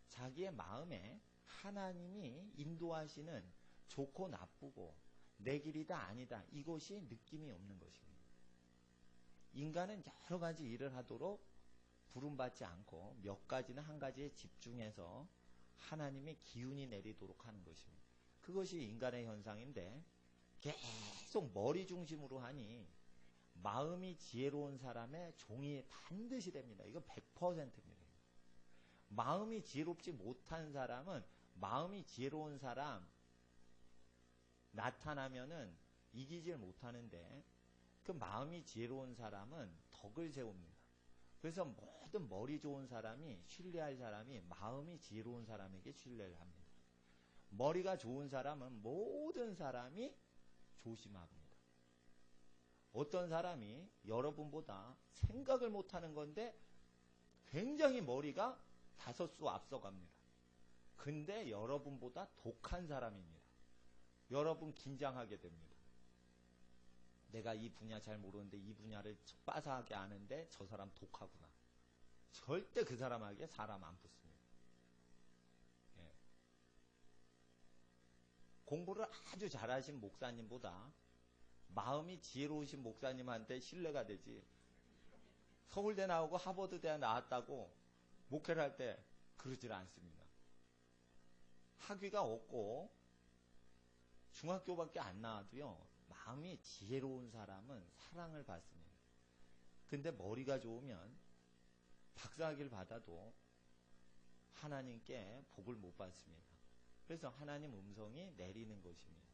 Speaker 2: 자기의 마음에 하나님이 인도하시는 좋고 나쁘고 내 길이다 아니다 이것이 느낌이 없는 것입니다. 인간은 여러 가지 일을 하도록 부름받지 않고 몇 가지는 한 가지에 집중해서 하나님의 기운이 내리도록 하는 것입니다. 그것이 인간의 현상인데 계속 머리 중심으로 하니 마음이 지혜로운 사람의 종이 반드시 됩니다. 이거 100%입니다. 마음이 지혜롭지 못한 사람은 마음이 지혜로운 사람 나타나면은 이기질 못하는데 그 마음이 지혜로운 사람은 덕을 세웁니다. 그래서 모든 머리 좋은 사람이 신뢰할 사람이 마음이 지혜로운 사람에게 신뢰를 합니다. 머리가 좋은 사람은 모든 사람이 조심합니다. 어떤 사람이 여러분보다 생각을 못하는 건데 굉장히 머리가 5수 앞서갑니다. 근데 여러분보다 독한 사람입니다. 여러분 긴장하게 됩니다. 내가 이 분야 잘 모르는데 이 분야를 빠사하게 아는데 저 사람 독하구나. 절대 그 사람에게 사람 안 붙습니다. 예. 공부를 아주 잘하신 목사님보다 마음이 지혜로우신 목사님한테 신뢰가 되지. 서울대 나오고 하버드대 나왔다고 목회를 할 때 그러질 않습니다. 학위가 없고 중학교밖에 안 나와도요. 마음이 지혜로운 사람은 사랑을 받습니다. 근데 머리가 좋으면 박사학위를 받아도 하나님께 복을 못 받습니다. 그래서 하나님 음성이 내리는 것입니다.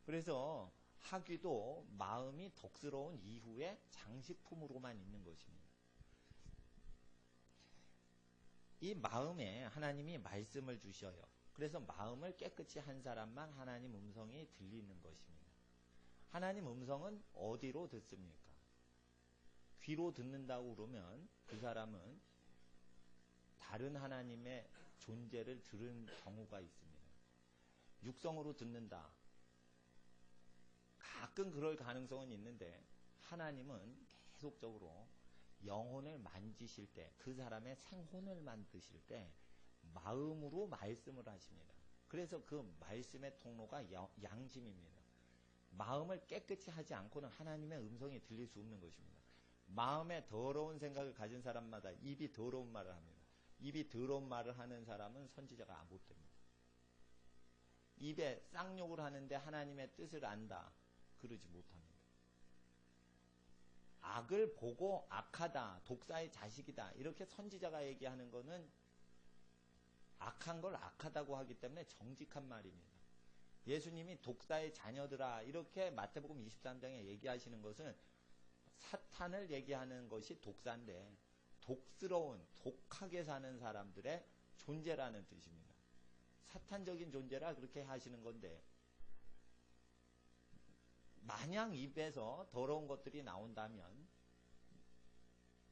Speaker 2: 그래서 학위도 마음이 덕스러운 이후에 장식품으로만 있는 것입니다. 이 마음에 하나님이 말씀을 주셔요. 그래서 마음을 깨끗이 한 사람만 하나님 음성이 들리는 것입니다. 하나님 음성은 어디로 듣습니까? 귀로 듣는다고 그러면 그 사람은 다른 하나님의 존재를 들은 경우가 있습니다. 육성으로 듣는다. 가끔 그럴 가능성은 있는데 하나님은 계속적으로 영혼을 만지실 때, 그 사람의 생혼을 만드실 때 마음으로 말씀을 하십니다. 그래서 그 말씀의 통로가 양심입니다. 마음을 깨끗이 하지 않고는 하나님의 음성이 들릴 수 없는 것입니다. 마음에 더러운 생각을 가진 사람마다 입이 더러운 말을 합니다. 입이 더러운 말을 하는 사람은 선지자가 못 됩니다. 입에 쌍욕을 하는데 하나님의 뜻을 안다. 그러지 못합니다. 악을 보고 악하다, 독사의 자식이다 이렇게 선지자가 얘기하는 거는 악한 걸 악하다고 하기 때문에 정직한 말입니다. 예수님이 독사의 자녀들아 이렇게 마태복음 23장에 얘기하시는 것은 사탄을 얘기하는 것이 독사인데 독스러운 독하게 사는 사람들의 존재라는 뜻입니다. 사탄적인 존재라 그렇게 하시는 건데 마냥 입에서 더러운 것들이 나온다면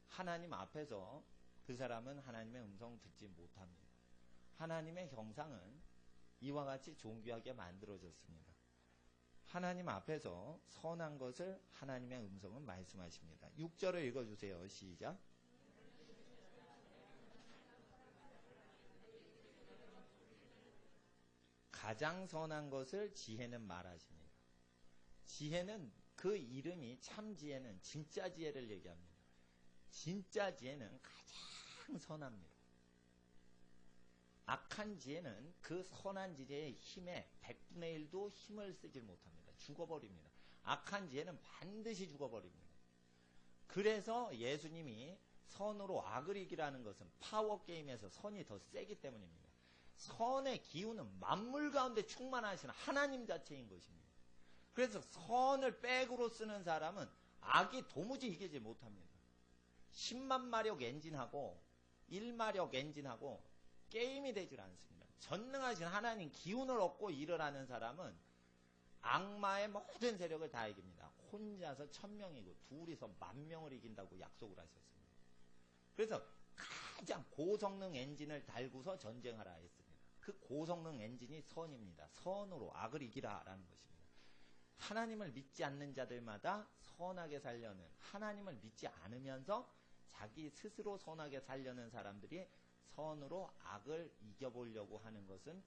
Speaker 2: 하나님 앞에서 그 사람은 하나님의 음성 듣지 못합니다. 하나님의 형상은 이와 같이 존귀하게 만들어졌습니다. 하나님 앞에서 선한 것을 하나님의 음성은 말씀하십니다. 6절을 읽어주세요. 시작. 가장 선한 것을 지혜는 말하십니다. 지혜는 그 이름이 참 지혜는 진짜 지혜를 얘기합니다. 진짜 지혜는 가장 선합니다. 악한 지혜는 그 선한 지혜의 힘에 100분의 1도 힘을 쓰질 못합니다. 죽어버립니다. 악한 지혜는 반드시 죽어버립니다. 그래서 예수님이 선으로 악을 이기라는 것은 파워게임에서 선이 더 세기 때문입니다. 선의 기운은 만물 가운데 충만하신 하나님 자체인 것입니다. 그래서 선을 백으로 쓰는 사람은 악이 도무지 이기지 못합니다. 10만 마력 엔진하고 1마력 엔진하고 게임이 되질 않습니다. 전능하신 하나님 기운을 얻고 일을 하는 사람은 악마의 모든 세력을 다 이깁니다. 혼자서 1000명이고 둘이서 10,000명을 이긴다고 약속을 하셨습니다. 그래서 가장 고성능 엔진을 달고서 전쟁하라 했습니다. 그 고성능 엔진이 선입니다. 선으로 악을 이기라라는 것입니다. 하나님을 믿지 않는 자들마다 선하게 살려는, 하나님을 믿지 않으면서 자기 스스로 선하게 살려는 사람들이 선으로 악을 이겨보려고 하는 것은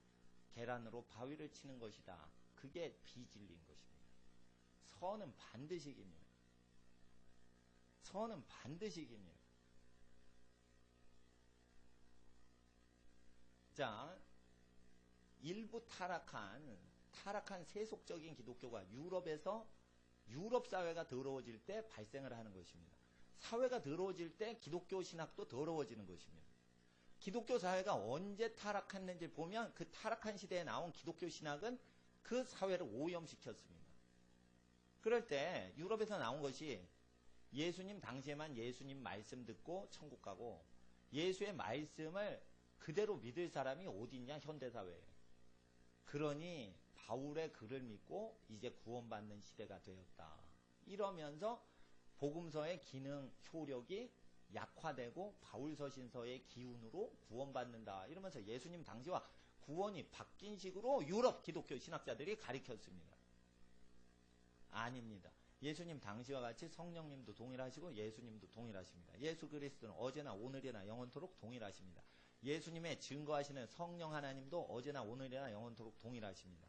Speaker 2: 계란으로 바위를 치는 것이다. 그게 비진리인 것입니다. 선은 반드시 이깁니다. 선은 반드시 이깁니다. 자, 일부 타락한 타락한 세속적인 기독교가 유럽에서 유럽 사회가 더러워질 때 발생을 하는 것입니다. 사회가 더러워질 때 기독교 신학도 더러워지는 것입니다. 기독교 사회가 언제 타락했는지 보면 그 타락한 시대에 나온 기독교 신학은 그 사회를 오염시켰습니다. 그럴 때 유럽에서 나온 것이 예수님 당시에만 예수님 말씀 듣고 천국 가고 예수의 말씀을 그대로 믿을 사람이 어디 있냐 현대사회에. 그러니 바울의 글을 믿고 이제 구원받는 시대가 되었다. 이러면서 복음서의 기능 효력이 약화되고 바울서신서의 기운으로 구원받는다. 이러면서 예수님 당시와 구원이 바뀐 식으로 유럽 기독교 신학자들이 가르쳤습니다. 아닙니다. 예수님 당시와 같이 성령님도 동일하시고 예수님도 동일하십니다. 예수 그리스도는 어제나 오늘이나 영원토록 동일하십니다. 예수님의 증거하시는 성령 하나님도 어제나 오늘이나 영원토록 동일하십니다.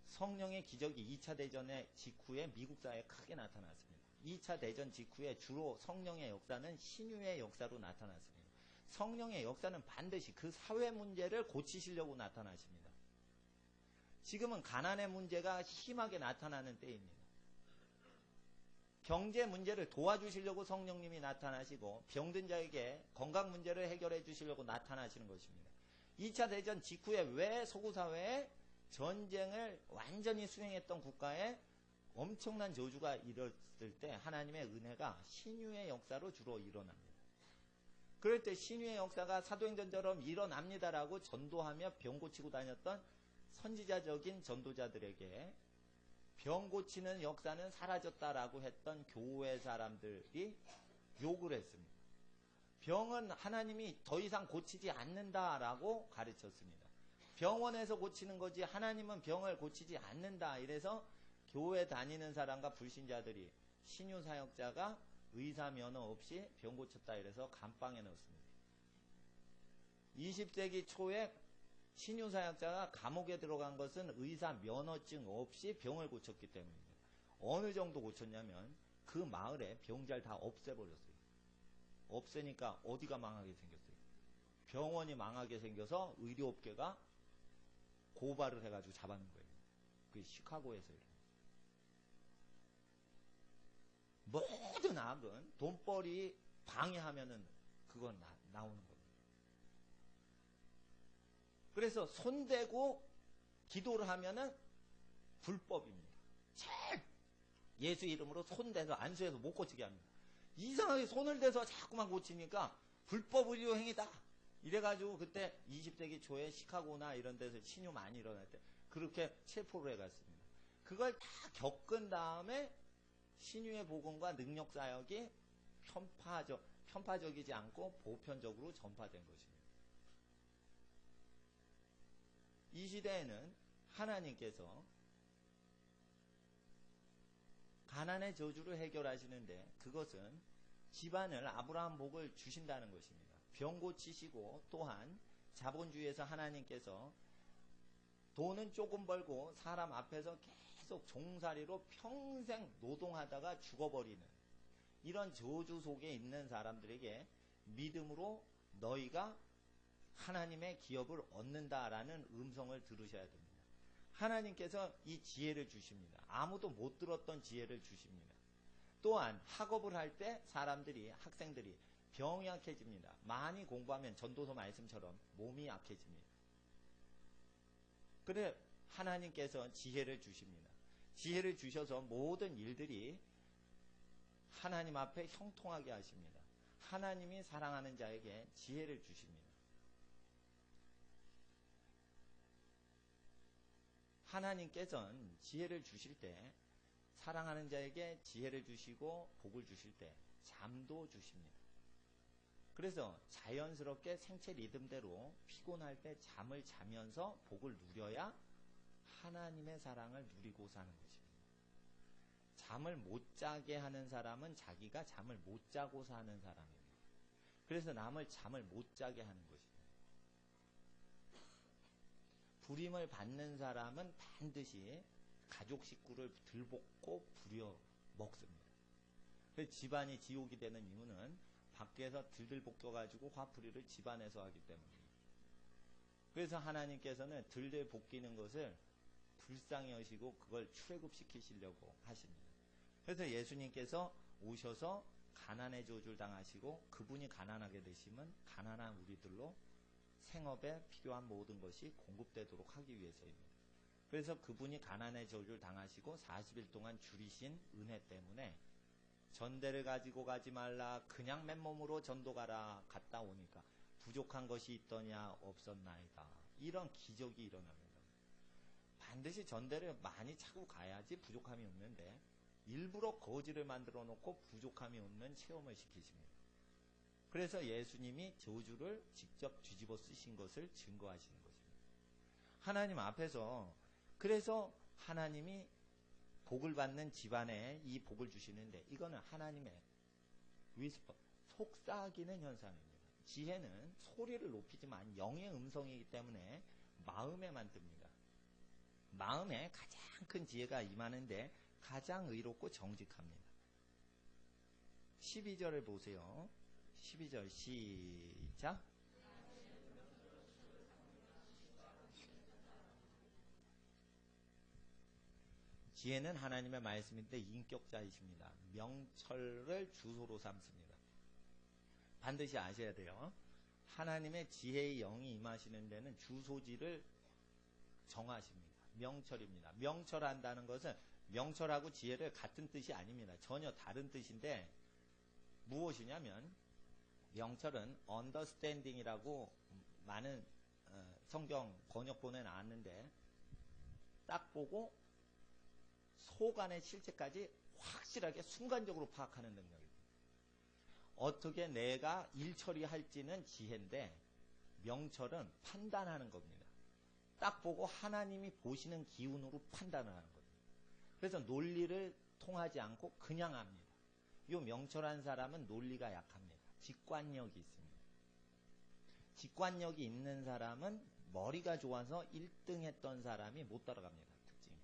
Speaker 2: 성령의 기적이 2차 대전의 직후에 미국 사회에 크게 나타났습니다. 2차 대전 직후에 주로 성령의 역사는 신유의 역사로 나타났습니다. 성령의 역사는 반드시 그 사회 문제를 고치시려고 나타나십니다. 지금은 가난의 문제가 심하게 나타나는 때입니다. 경제 문제를 도와주시려고 성령님이 나타나시고 병든 자에게 건강 문제를 해결해 주시려고 나타나시는 것입니다. 2차 대전 직후에 왜 서구사회에 전쟁을 완전히 수행했던 국가에 엄청난 저주가 일었을 때 하나님의 은혜가 신유의 역사로 주로 일어납니다. 그럴 때 신유의 역사가 사도행전처럼 일어납니다라고 전도하며 병 고치고 다녔던 선지자적인 전도자들에게 병 고치는 역사는 사라졌다라고 했던 교회 사람들이 욕을 했습니다. 병은 하나님이 더 이상 고치지 않는다라고 가르쳤습니다. 병원에서 고치는 거지 하나님은 병을 고치지 않는다. 이래서 교회 다니는 사람과 불신자들이 신유 사역자가 의사 면허 없이 병 고쳤다 이래서 감방에 넣었습니다. 20세기 초에 신유 사역자가 감옥에 들어간 것은 의사 면허증 없이 병을 고쳤기 때문입니다. 어느 정도 고쳤냐면 그 마을에 병자를 다 없애버렸어요. 없애니까 어디가 망하게 생겼어요? 병원이 망하게 생겨서 의료업계가 고발을 해가지고 잡아낸 거예요. 그게 시카고에서요. 모든 악은 돈벌이 방해하면은 그건 나오는 겁니다. 그래서 손대고 기도를 하면은 불법입니다. 예수 이름으로 손대서 안수해서 못 고치게 합니다. 이상하게 손을 대서 자꾸만 고치니까 불법 의료 행위다. 이래가지고 그때 20세기 초에 시카고나 이런 데서 신유 많이 일어날 때 그렇게 체포를 해갔습니다. 그걸 다 겪은 다음에 신유의 복음과 능력 사역이 편파적이지 않고 보편적으로 전파된 것입니다. 이 시대에는 하나님께서 가난의 저주를 해결하시는데 그것은 집안을 아브라함 복을 주신다는 것입니다. 병 고치시고 또한 자본주의에서 하나님께서 돈은 조금 벌고 사람 앞에서 계속 종살이로 평생 노동하다가 죽어버리는 이런 저주 속에 있는 사람들에게 믿음으로 너희가 하나님의 기업을 얻는다라는 음성을 들으셔야 됩니다. 하나님께서 이 지혜를 주십니다. 아무도 못 들었던 지혜를 주십니다. 또한 학업을 할 때 사람들이 학생들이 병이 약해집니다. 많이 공부하면 전도서 말씀처럼 몸이 약해집니다. 그래 하나님께서 지혜를 주십니다. 지혜를 주셔서 모든 일들이 하나님 앞에 형통하게 하십니다. 하나님이 사랑하는 자에게 지혜를 주십니다. 하나님께서는 지혜를 주실 때 사랑하는 자에게 지혜를 주시고 복을 주실 때 잠도 주십니다. 그래서 자연스럽게 생체 리듬대로 피곤할 때 잠을 자면서 복을 누려야 하나님의 사랑을 누리고 사는 것입니다. 잠을 못 자게 하는 사람은 자기가 잠을 못 자고 사는 사람입니다. 그래서 남을 잠을 못 자게 하는 것입니다. 부림을 받는 사람은 반드시 가족 식구를 들볶고 부려 먹습니다. 그래서 집안이 지옥이 되는 이유는 밖에서 들들 볶여가지고 화풀이를 집안에서 하기 때문입니다. 그래서 하나님께서는 들들 볶이는 것을 불쌍히 여시고 그걸 출애굽시키시려고 하십니다. 그래서 예수님께서 오셔서 가난의 저주를 당하시고 그분이 가난하게 되시면 가난한 우리들로 생업에 필요한 모든 것이 공급되도록 하기 위해서입니다. 그래서 그분이 가난의 저주를 당하시고 40일 동안 줄이신 은혜 때문에 전대를 가지고 가지 말라 그냥 맨몸으로 전도 가라 갔다 오니까 부족한 것이 있더냐 없었나이다. 이런 기적이 일어납니다. 반드시 전대를 많이 차고 가야지 부족함이 없는데 일부러 거지를 만들어 놓고 부족함이 없는 체험을 시키십니다. 그래서 예수님이 저주를 직접 뒤집어 쓰신 것을 증거하시는 것입니다. 하나님 앞에서 그래서 하나님이 복을 받는 집안에 이 복을 주시는데 이거는 하나님의 위스퍼, 속삭이는 현상입니다. 지혜는 소리를 높이지만 영의 음성이기 때문에 마음에만 듭니다. 마음에 가장 큰 지혜가 임하는데 가장 의롭고 정직합니다. 12절을 보세요. 12절 시작. 지혜는 하나님의 말씀인데 인격자이십니다. 명철을 주소로 삼습니다. 반드시 아셔야 돼요. 하나님의 지혜의 영이 임하시는 데는 주소지를 정하십니다. 명철입니다. 명철한다는 것은 명철하고 지혜를 같은 뜻이 아닙니다. 전혀 다른 뜻인데 무엇이냐면 명철은 understanding이라고 많은 성경 번역본에 나왔는데 딱 보고 속 안의 실체까지 확실하게 순간적으로 파악하는 능력입니다. 어떻게 내가 일 처리할지는 지혜인데 명철은 판단하는 겁니다. 딱 보고 하나님이 보시는 기운으로 판단을 하는 거예요. 그래서 논리를 통하지 않고 그냥 합니다. 이 명철한 사람은 논리가 약합니다. 직관력이 있습니다. 직관력이 있는 사람은 머리가 좋아서 1등 했던 사람이 못 따라갑니다. 특징이.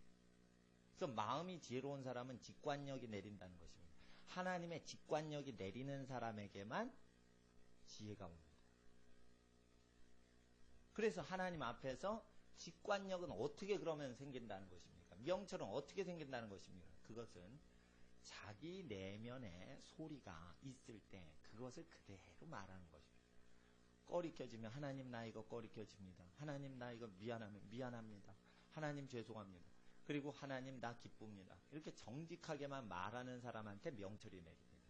Speaker 2: 그래서 마음이 지혜로운 사람은 직관력이 내린다는 것입니다. 하나님의 직관력이 내리는 사람에게만 지혜가 옵니다. 그래서 하나님 앞에서 직관력은 어떻게 그러면 생긴다는 것입니까? 명철은 어떻게 생긴다는 것입니까? 그것은 자기 내면에 소리가 있을 때 그것을 그대로 말하는 것입니다. 꺼리껴지면 하나님 나 이거 꺼리껴집니다. 하나님 나 이거 미안합니다. 하나님 죄송합니다. 그리고 하나님 나 기쁩니다. 이렇게 정직하게만 말하는 사람한테 명철이 내립니다.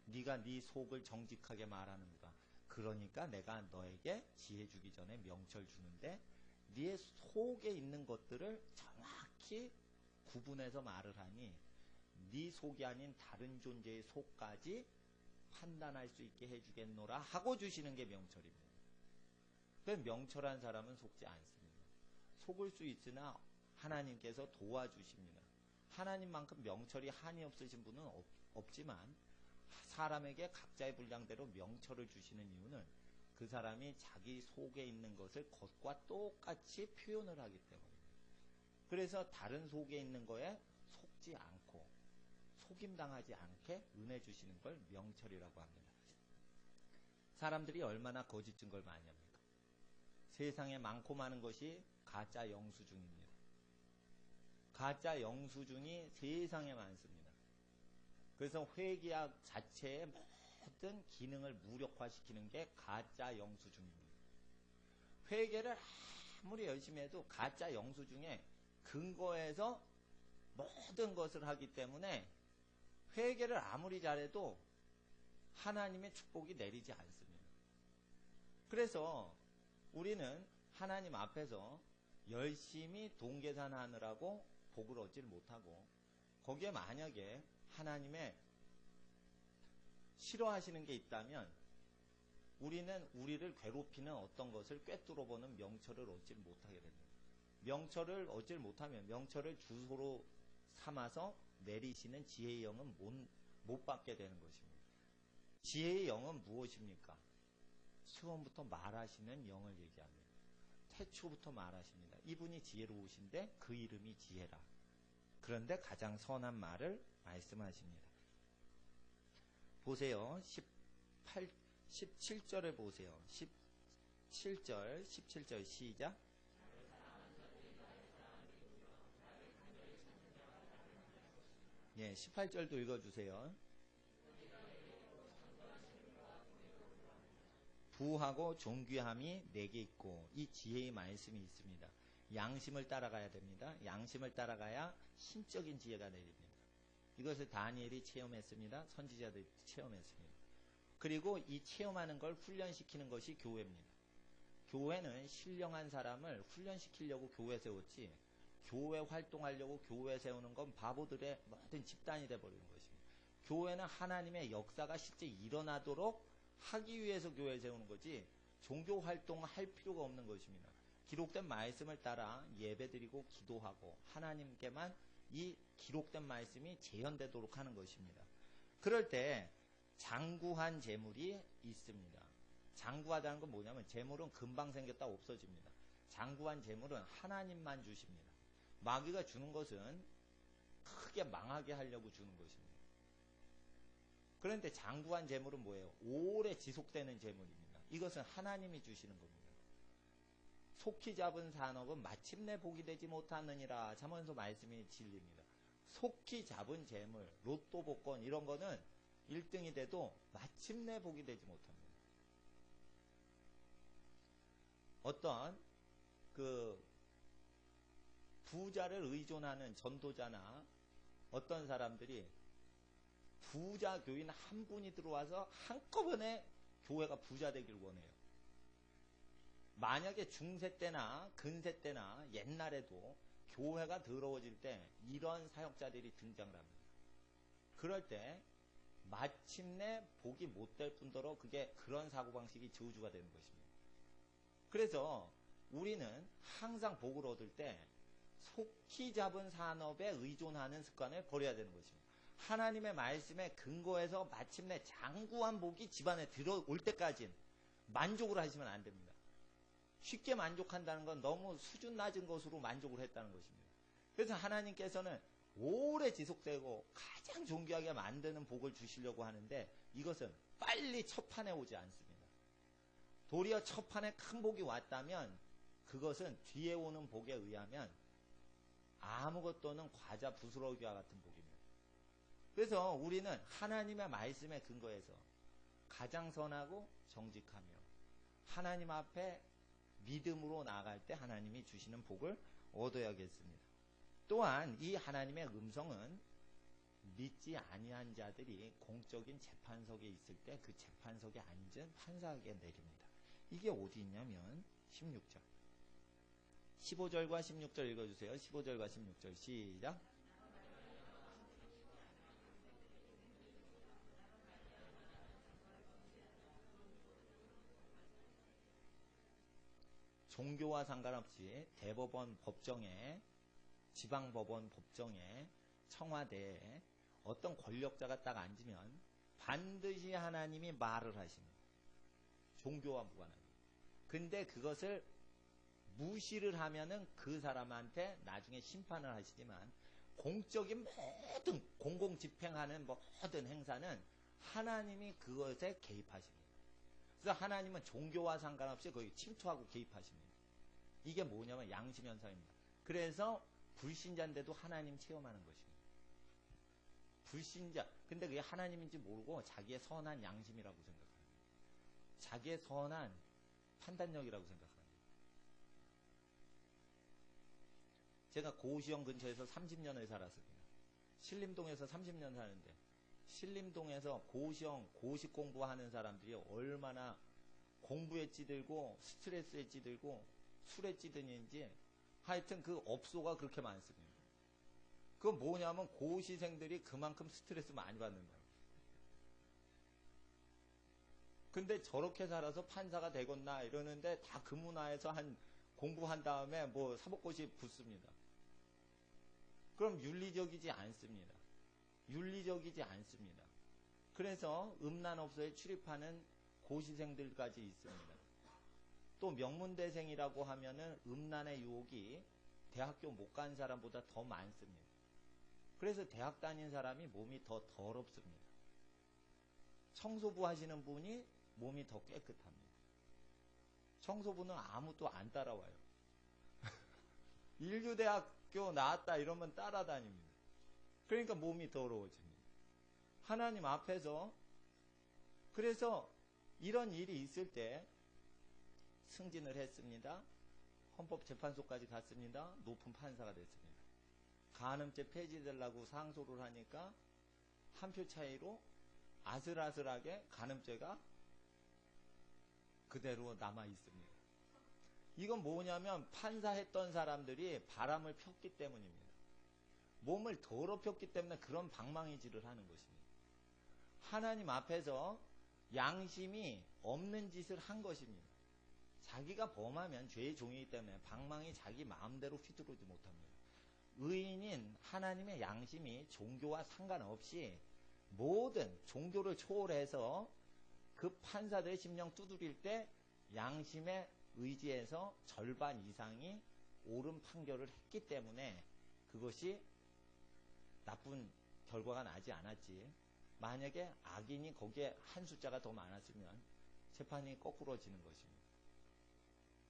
Speaker 2: 네가 네 속을 정직하게 말하는구나. 그러니까 내가 너에게 지혜 주기 전에 명철 주는데 네 속에 있는 것들을 정확히 구분해서 말을 하니 네 속이 아닌 다른 존재의 속까지 판단할 수 있게 해주겠노라 하고 주시는 게 명철입니다. 그래서 명철한 사람은 속지 않습니다. 속을 수 있으나 하나님께서 도와주십니다. 하나님만큼 명철이 한이 없으신 분은 없지만 사람에게 각자의 분량대로 명철을 주시는 이유는 그 사람이 자기 속에 있는 것을 겉과 똑같이 표현을 하기 때문입니다. 그래서 다른 속에 있는 거에 속지 않고 속임당하지 않게 은혜 주시는 걸 명철이라고 합니다. 사람들이 얼마나 거짓 증거를 많이 합니까? 세상에 많고 많은 것이 가짜 영수증입니다. 가짜 영수증이 세상에 많습니다. 그래서 회계학 자체의 모든 기능을 무력화시키는 게 가짜 영수증입니다. 회계를 아무리 열심히 해도 가짜 영수증에 근거해서 모든 것을 하기 때문에 회계를 아무리 잘해도 하나님의 축복이 내리지 않습니다. 그래서 우리는 하나님 앞에서 열심히 동계산하느라고 복을 얻지를 못하고 거기에 만약에 하나님의 싫어하시는 게 있다면 우리는 우리를 괴롭히는 어떤 것을 꿰뚫어보는 명철을 얻지 못하게 됩니다. 명철을 얻지 못하면 명철을 주소로 삼아서 내리시는 지혜의 영은 못 받게 되는 것입니다. 지혜의 영은 무엇입니까? 처음부터 말하시는 영을 얘기합니다. 태초부터 말하십니다. 이분이 지혜로우신데 그 이름이 지혜라. 그런데 가장 선한 말을 말씀하십니다. 보세요. 17절을 보세요. 17절 시작. 예, 18절도 읽어주세요. 부하고 존귀함이 내게 있고, 이 지혜의 말씀이 있습니다. 양심을 따라가야 됩니다. 양심을 따라가야 신적인 지혜가 내립니다. 이것을 다니엘이 체험했습니다. 선지자들이 체험했습니다. 그리고 이 체험하는 걸 훈련시키는 것이 교회입니다. 교회는 신령한 사람을 훈련시키려고 교회 세웠지, 교회 활동하려고 교회 세우는 건 바보들의 모든 집단이 되어버리는 것입니다. 교회는 하나님의 역사가 실제 일어나도록 하기 위해서 교회 세우는 거지, 종교 활동을 할 필요가 없는 것입니다. 기록된 말씀을 따라 예배드리고 기도하고 하나님께만 이 기록된 말씀이 재현되도록 하는 것입니다. 그럴 때 장구한 재물이 있습니다. 장구하다는 건 뭐냐면, 재물은 금방 생겼다 없어집니다. 장구한 재물은 하나님만 주십니다. 마귀가 주는 것은 크게 망하게 하려고 주는 것입니다. 그런데 장구한 재물은 뭐예요? 오래 지속되는 재물입니다. 이것은 하나님이 주시는 겁니다. 속히 잡은 산업은 마침내 복이 되지 못하느니라. 잠언서 말씀이 진리입니다. 속히 잡은 재물, 로또 복권 이런 거는 1등이 돼도 마침내 복이 되지 못합니다. 어떤 부자를 의존하는 전도자나 어떤 사람들이 부자 교인 한 분이 들어와서 한꺼번에 교회가 부자 되길 원해요. 만약에 중세 때나 근세 때나 옛날에도 교회가 더러워질 때 이런 사역자들이 등장을 합니다. 그럴 때 마침내 복이 못 될 뿐더러 그게 그런 사고방식이 저주가 되는 것입니다. 그래서 우리는 항상 복을 얻을 때 속히 잡은 산업에 의존하는 습관을 버려야 되는 것입니다. 하나님의 말씀에 근거해서 마침내 장구한 복이 집안에 들어올 때까지는 만족을 하시면 안 됩니다. 쉽게 만족한다는 건 너무 수준 낮은 것으로 만족을 했다는 것입니다. 그래서 하나님께서는 오래 지속되고 가장 존귀하게 만드는 복을 주시려고 하는데, 이것은 빨리 첫판에 오지 않습니다. 도리어 첫판에 큰 복이 왔다면 그것은 뒤에 오는 복에 의하면 아무것도 없는 과자 부스러기와 같은 복입니다. 그래서 우리는 하나님의 말씀에 근거해서 가장 선하고 정직하며 하나님 앞에 믿음으로 나아갈 때 하나님이 주시는 복을 얻어야겠습니다. 또한 이 하나님의 음성은 믿지 아니한 자들이 공적인 재판석에 있을 때 그 재판석에 앉은 판사에게 내립니다. 이게 어디 있냐면 16절. 15절과 16절 읽어주세요. 15절과 16절 시작. 종교와 상관없이 대법원 법정에, 지방법원 법정에, 청와대에 어떤 권력자가 딱 앉으면 반드시 하나님이 말을 하십니다. 종교와 무관합니다. 근데 그것을 무시를 하면은 그 사람한테 나중에 심판을 하시지만, 공적인 모든 공공집행하는 모든 행사는 하나님이 그것에 개입하십니다. 그래서 하나님은 종교와 상관없이 거기 침투하고 개입하십니다. 이게 뭐냐면 양심현상입니다. 그래서 불신자인데도 하나님 체험하는 것입니다. 불신자, 근데 그게 하나님인지 모르고 자기의 선한 양심이라고 생각합니다. 자기의 선한 판단력이라고 생각합니다. 제가 고시원 근처에서 30년을 살았습니다. 신림동에서 30년 사는데, 신림동에서 고시 공부하는 사람들이 얼마나 공부에 찌들고 스트레스에 찌들고 술에 찌드는지, 하여튼 그 업소가 그렇게 많습니다. 그건 뭐냐면 고시생들이 그만큼 스트레스 많이 받는다. 근데 저렇게 살아서 판사가 되겠나 이러는데 다 그 문화에서 공부한 다음에 뭐 사법고시 붙습니다. 그럼 윤리적이지 않습니다. 윤리적이지 않습니다. 그래서 음란업소에 출입하는 고시생들까지 있습니다. 또 명문대생이라고 하면은 음란의 유혹이 대학교 못 간 사람보다 더 많습니다. 그래서 대학 다닌 사람이 몸이 더 더럽습니다. 청소부 하시는 분이 몸이 더 깨끗합니다. 청소부는 아무도 안 따라와요. 인류대학교 나왔다 이러면 따라다닙니다. 그러니까 몸이 더러워집니다. 하나님 앞에서. 그래서 이런 일이 있을 때 승진을 했습니다. 헌법재판소까지 갔습니다. 높은 판사가 됐습니다. 간음죄 폐지되려고 상소를 하니까 한 표 차이로 아슬아슬하게 간음죄가 그대로 남아 있습니다. 이건 뭐냐면 판사했던 사람들이 바람을 폈기 때문입니다. 몸을 더럽혔기 때문에 그런 방망이질을 하는 것입니다. 하나님 앞에서 양심이 없는 짓을 한 것입니다. 자기가 범하면 죄의 종이기 때문에 방망이 자기 마음대로 휘두르지 못합니다. 의인인 하나님의 양심이 종교와 상관없이 모든 종교를 초월해서 그 판사들의 심령 두드릴 때 양심의 의지에서 절반 이상이 옳은 판결을 했기 때문에 그것이 나쁜 결과가 나지 않았지. 만약에 악인이 거기에 한 숫자가 더 많았으면 재판이 거꾸로지는 것입니다.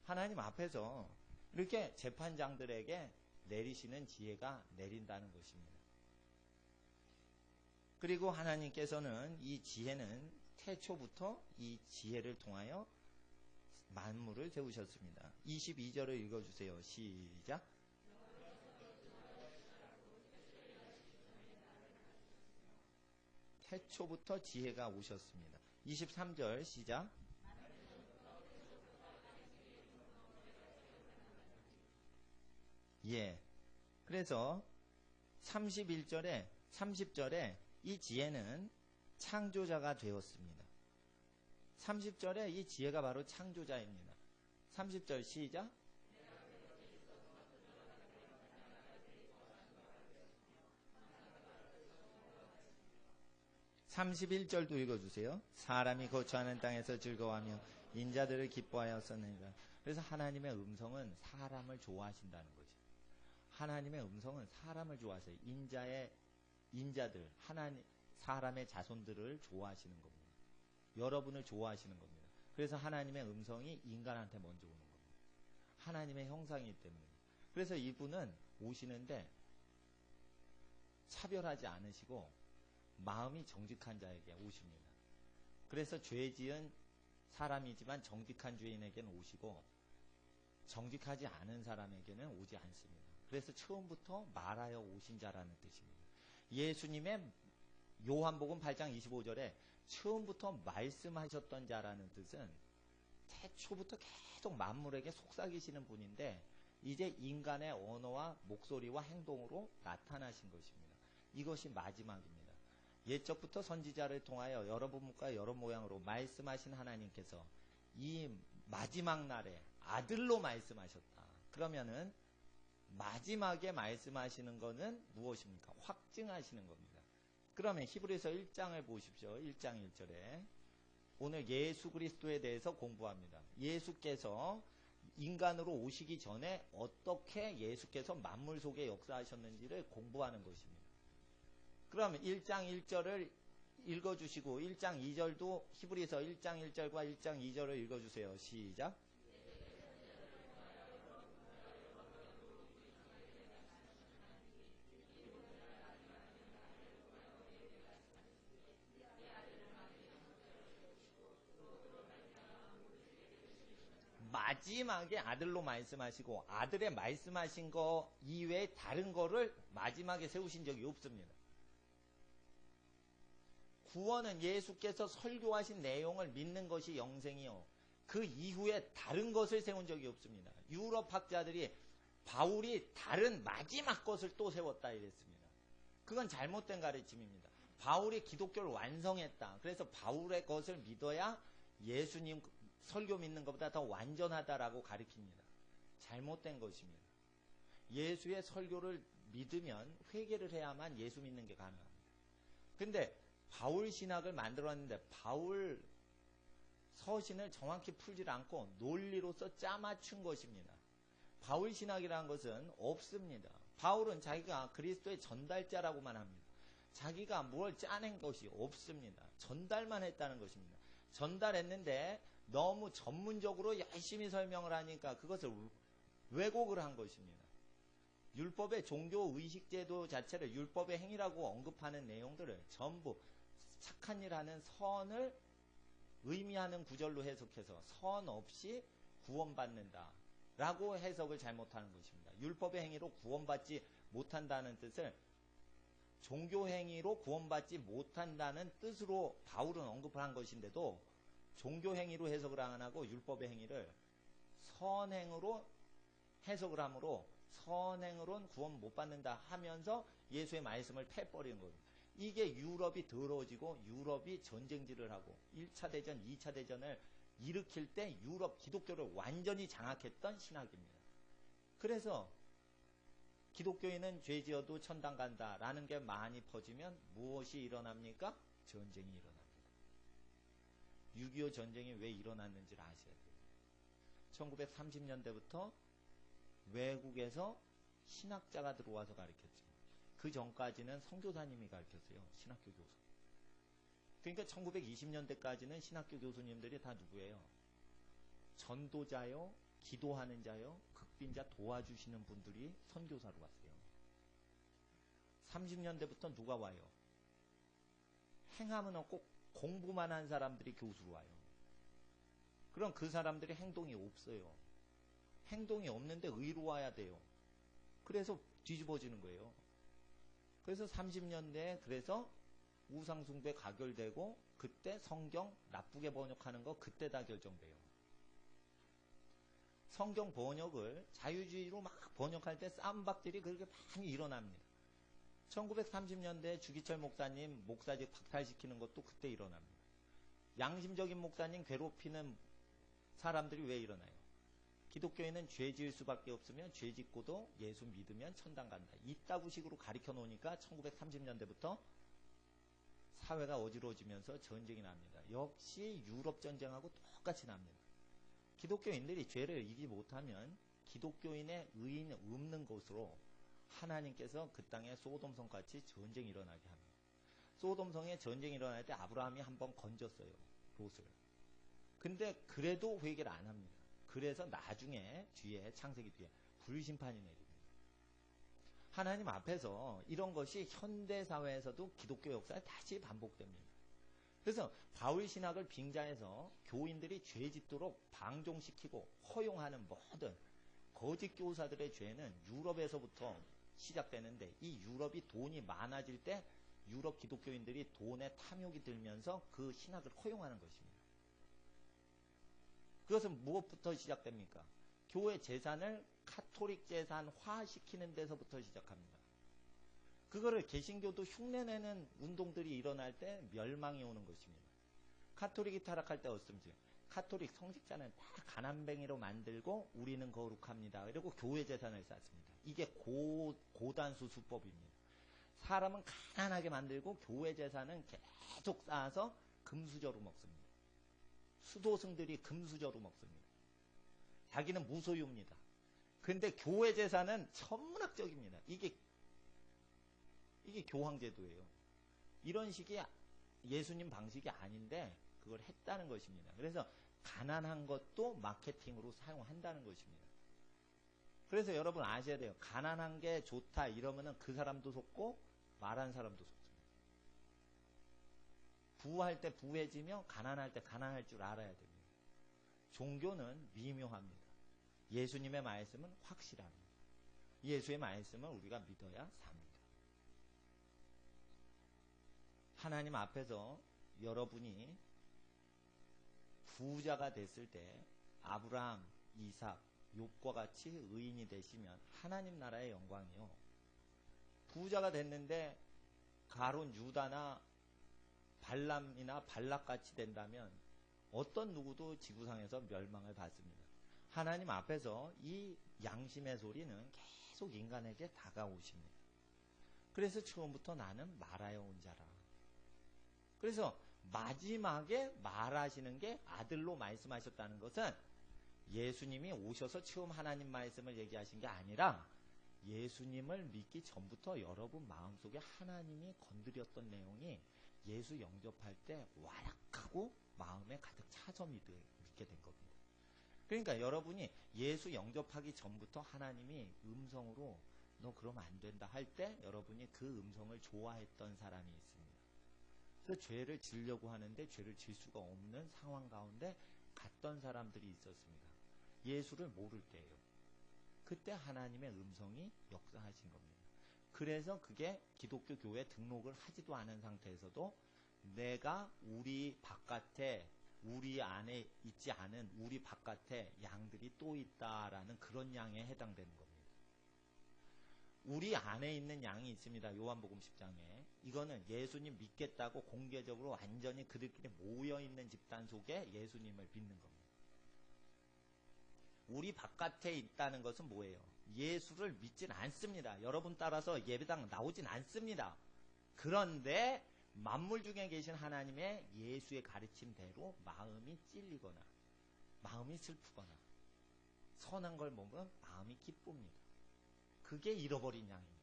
Speaker 2: 하나님 앞에서 이렇게 재판장들에게 내리시는 지혜가 내린다는 것입니다. 그리고 하나님께서는 이 지혜는 태초부터 이 지혜를 통하여 만물을 세우셨습니다. 22절을 읽어주세요. 시작. 태초부터 지혜가 오셨습니다. 23절 시작. 예. 그래서 30절에 이 지혜는 창조자가 되었습니다. 30절에 이 지혜가 바로 창조자입니다. 30절 시작. 31절도 읽어주세요. 사람이 거처하는 땅에서 즐거워하며 인자들을 기뻐하였었느니라. 그래서 하나님의 음성은 사람을 좋아하신다는 거죠. 하나님의 음성은 사람을 좋아하세요. 인자들, 사람의 자손들을 좋아하시는 겁니다. 여러분을 좋아하시는 겁니다. 그래서 하나님의 음성이 인간한테 먼저 오는 겁니다. 하나님의 형상이기 때문에. 그래서 이분은 오시는데 차별하지 않으시고 마음이 정직한 자에게 오십니다. 그래서 죄 지은 사람이지만 정직한 죄인에게는 오시고 정직하지 않은 사람에게는 오지 않습니다. 그래서 처음부터 말하여 오신 자라는 뜻입니다. 예수님의 요한복음 8장 25절에 처음부터 말씀하셨던 자라는 뜻은 태초부터 계속 만물에게 속삭이시는 분인데 이제 인간의 언어와 목소리와 행동으로 나타나신 것입니다. 이것이 마지막입니다. 옛적부터 선지자를 통하여 여러 분과 여러 모양으로 말씀하신 하나님께서 이 마지막 날에 아들로 말씀하셨다. 그러면은 마지막에 말씀하시는 것은 무엇입니까? 확증하시는 겁니다. 그러면 히브리서 1장을 보십시오. 1장 1절에 오늘 예수 그리스도에 대해서 공부합니다. 예수께서 인간으로 오시기 전에 어떻게 예수께서 만물 속에 역사하셨는지를 공부하는 것입니다. 그러면 1장 1절을 읽어주시고 1장 2절도 히브리서 1장 1절과 1장 2절을 읽어주세요. 시작. 마지막에 아들로 말씀하시고 아들의 말씀하신 거 이외에 다른 거를 마지막에 세우신 적이 없습니다. 구원은 예수께서 설교하신 내용을 믿는 것이 영생이요. 그 이후에 다른 것을 세운 적이 없습니다. 유럽 학자들이 바울이 다른 마지막 것을 또 세웠다 이랬습니다. 그건 잘못된 가르침입니다. 바울이 기독교를 완성했다. 그래서 바울의 것을 믿어야 예수님 설교 믿는 것보다 더 완전하다라고 가르칩니다. 잘못된 것입니다. 예수의 설교를 믿으면 회개를 해야만 예수 믿는 게 가능합니다. 근데 바울 신학을 만들었는데 바울 서신을 정확히 풀지 않고 논리로서 짜맞춘 것입니다. 바울 신학이라는 것은 없습니다. 바울은 자기가 그리스도의 전달자라고만 합니다. 자기가 뭘 짜낸 것이 없습니다. 전달만 했다는 것입니다. 전달했는데 너무 전문적으로 열심히 설명을 하니까 그것을 왜곡을 한 것입니다. 율법의 종교 의식 제도 자체를 율법의 행위라고 언급하는 내용들을 전부 착한 일 하는 선을 의미하는 구절로 해석해서 선 없이 구원받는다 라고 해석을 잘못하는 것입니다. 율법의 행위로 구원받지 못한다는 뜻을 종교 행위로 구원받지 못한다는 뜻으로 바울은 언급을 한 것인데도 종교 행위로 해석을 안 하고 율법의 행위를 선행으로 해석을 하므로 선행으로는 구원 못 받는다 하면서 예수의 말씀을 패버리는 겁니다. 이게 유럽이 더러워지고 유럽이 전쟁질을 하고 1차 대전, 2차 대전을 일으킬 때 유럽 기독교를 완전히 장악했던 신학입니다. 그래서 기독교인은 죄 지어도 천당 간다라는 게 많이 퍼지면 무엇이 일어납니까? 전쟁이 일어납니다. 6.25 전쟁이 왜 일어났는지를 아셔야 돼요. 1930년대부터 외국에서 신학자가 들어와서 가르쳤죠. 그 전까지는 선교사님이 가르쳤어요. 신학교 교수. 그러니까 1920년대까지는 신학교 교수님들이 다 누구예요? 전도자요, 기도하는 자요, 극빈자 도와주시는 분들이 선교사로 왔어요. 30년대부터 누가 와요? 행함은 없고 공부만 한 사람들이 교수로 와요. 그럼 그 사람들이 행동이 없어요. 행동이 없는데 의로 와야 돼요. 그래서 뒤집어지는 거예요. 그래서 30년대에 그래서 우상숭배 가결되고 그때 성경 나쁘게 번역하는 거 그때 다 결정돼요. 성경 번역을 자유주의로 막 번역할 때 쌈박들이 그렇게 많이 일어납니다. 1930년대 주기철 목사님 목사직 박탈시키는 것도 그때 일어납니다. 양심적인 목사님 괴롭히는 사람들이 왜 일어나요? 기독교인은 죄 지을 수밖에 없으면 죄 짓고도 예수 믿으면 천당 간다. 이따구 식으로 가르쳐 놓으니까 1930년대부터 사회가 어지러워지면서 전쟁이 납니다. 역시 유럽 전쟁하고 똑같이 납니다. 기독교인들이 죄를 이기지 못하면 기독교인의 의인 없는 곳으로 하나님께서 그 땅에 소돔성 같이 전쟁이 일어나게 합니다. 소돔성에 전쟁이 일어날 때 아브라함이 한번 건졌어요. 롯을. 근데 그래도 회개를 안 합니다. 그래서 나중에 뒤에 창세기 뒤에 불심판이 내립니다. 하나님 앞에서 이런 것이 현대사회에서도 기독교 역사에 다시 반복됩니다. 그래서 바울 신학을 빙자해서 교인들이 죄 짓도록 방종시키고 허용하는 모든 거짓 교사들의 죄는 유럽에서부터 시작되는데 이 유럽이 돈이 많아질 때 유럽 기독교인들이 돈에 탐욕이 들면서 그 신학을 허용하는 것입니다. 그것은 무엇부터 시작됩니까? 교회 재산을 카톨릭 재산화시키는 데서부터 시작합니다. 그거를 개신교도 흉내내는 운동들이 일어날 때 멸망이 오는 것입니다. 카톨릭이 타락할 때 어떻습니까? 카톨릭 성직자는 다 가난뱅이로 만들고 우리는 거룩합니다. 그리고 교회 재산을 쌓습니다. 이게 고단수 수법입니다. 사람은 가난하게 만들고 교회 재산은 계속 쌓아서 금수저로 먹습니다. 수도승들이 금수저로 먹습니다. 자기는 무소유입니다. 근데 교회 재산은 천문학적입니다. 이게 교황제도예요. 이런 식이 예수님 방식이 아닌데 그걸 했다는 것입니다. 그래서 가난한 것도 마케팅으로 사용한다는 것입니다. 그래서 여러분 아셔야 돼요. 가난한 게 좋다 이러면은 그 사람도 속고 말한 사람도 속습니다. 부할 때 부해지며 가난할 때 가난할 줄 알아야 됩니다. 종교는 미묘합니다. 예수님의 말씀은 확실합니다. 예수의 말씀을 우리가 믿어야 삽니다. 하나님 앞에서 여러분이 부자가 됐을 때 아브라함, 이삭, 욥과 같이 의인이 되시면 하나님 나라의 영광이요. 부자가 됐는데 가론 유다나 발람이나 발락같이 된다면 어떤 누구도 지구상에서 멸망을 받습니다. 하나님 앞에서 이 양심의 소리는 계속 인간에게 다가오십니다. 그래서 처음부터 나는 말하여 온 자라. 그래서 마지막에 말하시는 게 아들로 말씀하셨다는 것은 예수님이 오셔서 처음 하나님 말씀을 얘기하신 게 아니라 예수님을 믿기 전부터 여러분 마음속에 하나님이 건드렸던 내용이 예수 영접할 때 와락하고 마음에 가득 차서 믿게 듣게 된 겁니다. 그러니까 여러분이 예수 영접하기 전부터 하나님이 음성으로 너 그러면 안 된다 할 때 여러분이 그 음성을 좋아했던 사람이 있습니다. 그래서 죄를 지려고 하는데 죄를 질 수가 없는 상황 가운데 갔던 사람들이 있었습니다. 예수를 모를 때예요. 그때 하나님의 음성이 역사하신 겁니다. 그래서 그게 기독교 교회에 등록을 하지도 않은 상태에서도 내가 우리 바깥에 우리 안에 있지 않은 우리 바깥에 양들이 또 있다라는 그런 양에 해당되는 겁니다. 우리 안에 있는 양이 있습니다. 요한복음 10장에. 이거는 예수님 믿겠다고 공개적으로 완전히 그들끼리 모여있는 집단 속에 예수님을 믿는 겁니다. 우리 바깥에 있다는 것은 뭐예요? 예수를 믿진 않습니다. 여러분 따라서 예배당 나오진 않습니다. 그런데 만물 중에 계신 하나님의 예수의 가르침대로 마음이 찔리거나 마음이 슬프거나 선한 걸 보면 마음이 기쁩니다. 그게 잃어버린 양입니다.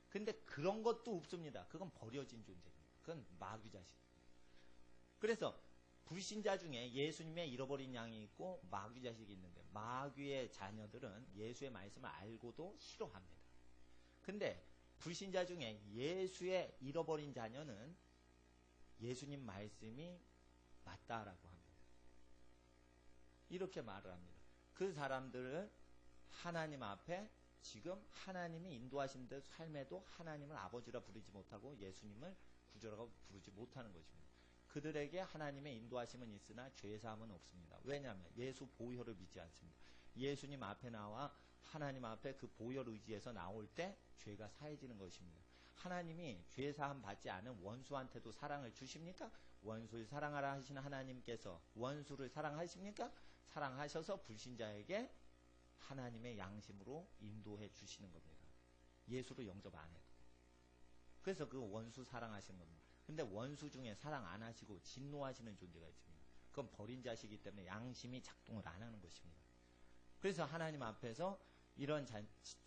Speaker 2: 근데 그런 것도 없습니다. 그건 버려진 존재입니다. 그건 마귀 자식. 그래서 불신자 중에 예수님의 잃어버린 양이 있고 마귀 자식이 있는데 마귀의 자녀들은 예수의 말씀을 알고도 싫어합니다. 근데 불신자 중에 예수의 잃어버린 자녀는 예수님 말씀이 맞다라고 합니다. 이렇게 말을 합니다. 그 사람들을 하나님 앞에 지금 하나님이 인도하신 듯 삶에도 하나님을 아버지라 부르지 못하고 예수님을 구주라고 부르지 못하는 것입니다. 그들에게 하나님의 인도하심은 있으나 죄사함은 없습니다. 왜냐하면 예수 보혈을 믿지 않습니다. 예수님 앞에 나와 하나님 앞에 그 보혈 의지에서 나올 때 죄가 사해지는 것입니다. 하나님이 죄사함 받지 않은 원수한테도 사랑을 주십니까? 원수를 사랑하라 하시는 하나님께서 원수를 사랑하십니까? 사랑하셔서 불신자에게 하나님의 양심으로 인도해 주시는 겁니다. 예수를 영접 안 해도. 그래서 그 원수 사랑하시는 겁니다. 근데 원수 중에 사랑 안 하시고 진노하시는 존재가 있습니다. 그건 버린 자식이기 때문에 양심이 작동을 안 하는 것입니다. 그래서 하나님 앞에서 이런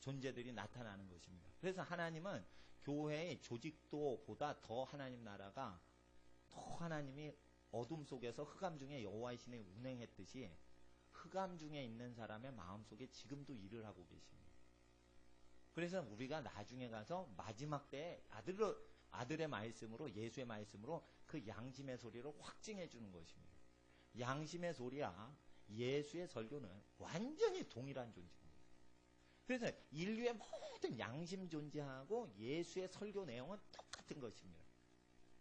Speaker 2: 존재들이 나타나는 것입니다. 그래서 하나님은 교회의 조직도보다 더 하나님 나라가 더 하나님이 어둠 속에서 흑암 중에 여호와의 신이 운행했듯이 흑암 중에 있는 사람의 마음속에 지금도 일을 하고 계십니다. 그래서 우리가 나중에 가서 마지막 때에 아들의 말씀으로 예수의 말씀으로 그 양심의 소리를 확증해 주는 것입니다. 양심의 소리야 예수의 설교는 완전히 동일한 존재입니다. 그래서 인류의 모든 양심 존재하고 예수의 설교 내용은 똑같은 것입니다.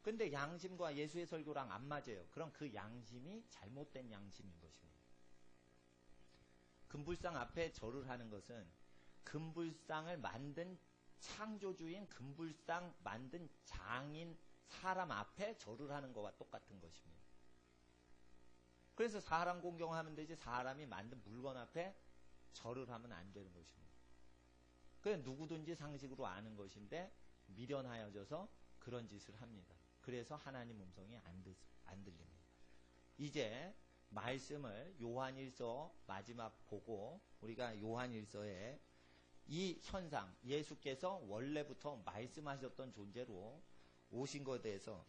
Speaker 2: 근데 양심과 예수의 설교랑 안 맞아요. 그럼 그 양심이 잘못된 양심인 것입니다. 금불상 앞에 절을 하는 것은 금불상을 만든 창조주인 금불상 만든 장인 사람 앞에 절을 하는 것과 똑같은 것입니다. 그래서 사람 공경하면 되지 사람이 만든 물건 앞에 절을 하면 안 되는 것입니다. 그래 누구든지 상식으로 아는 것인데 미련하여져서 그런 짓을 합니다. 그래서 하나님 음성이 안 들립니다. 이제 말씀을 요한일서 마지막 보고 우리가 요한일서에 이 현상 예수께서 원래부터 말씀하셨던 존재로 오신 것에 대해서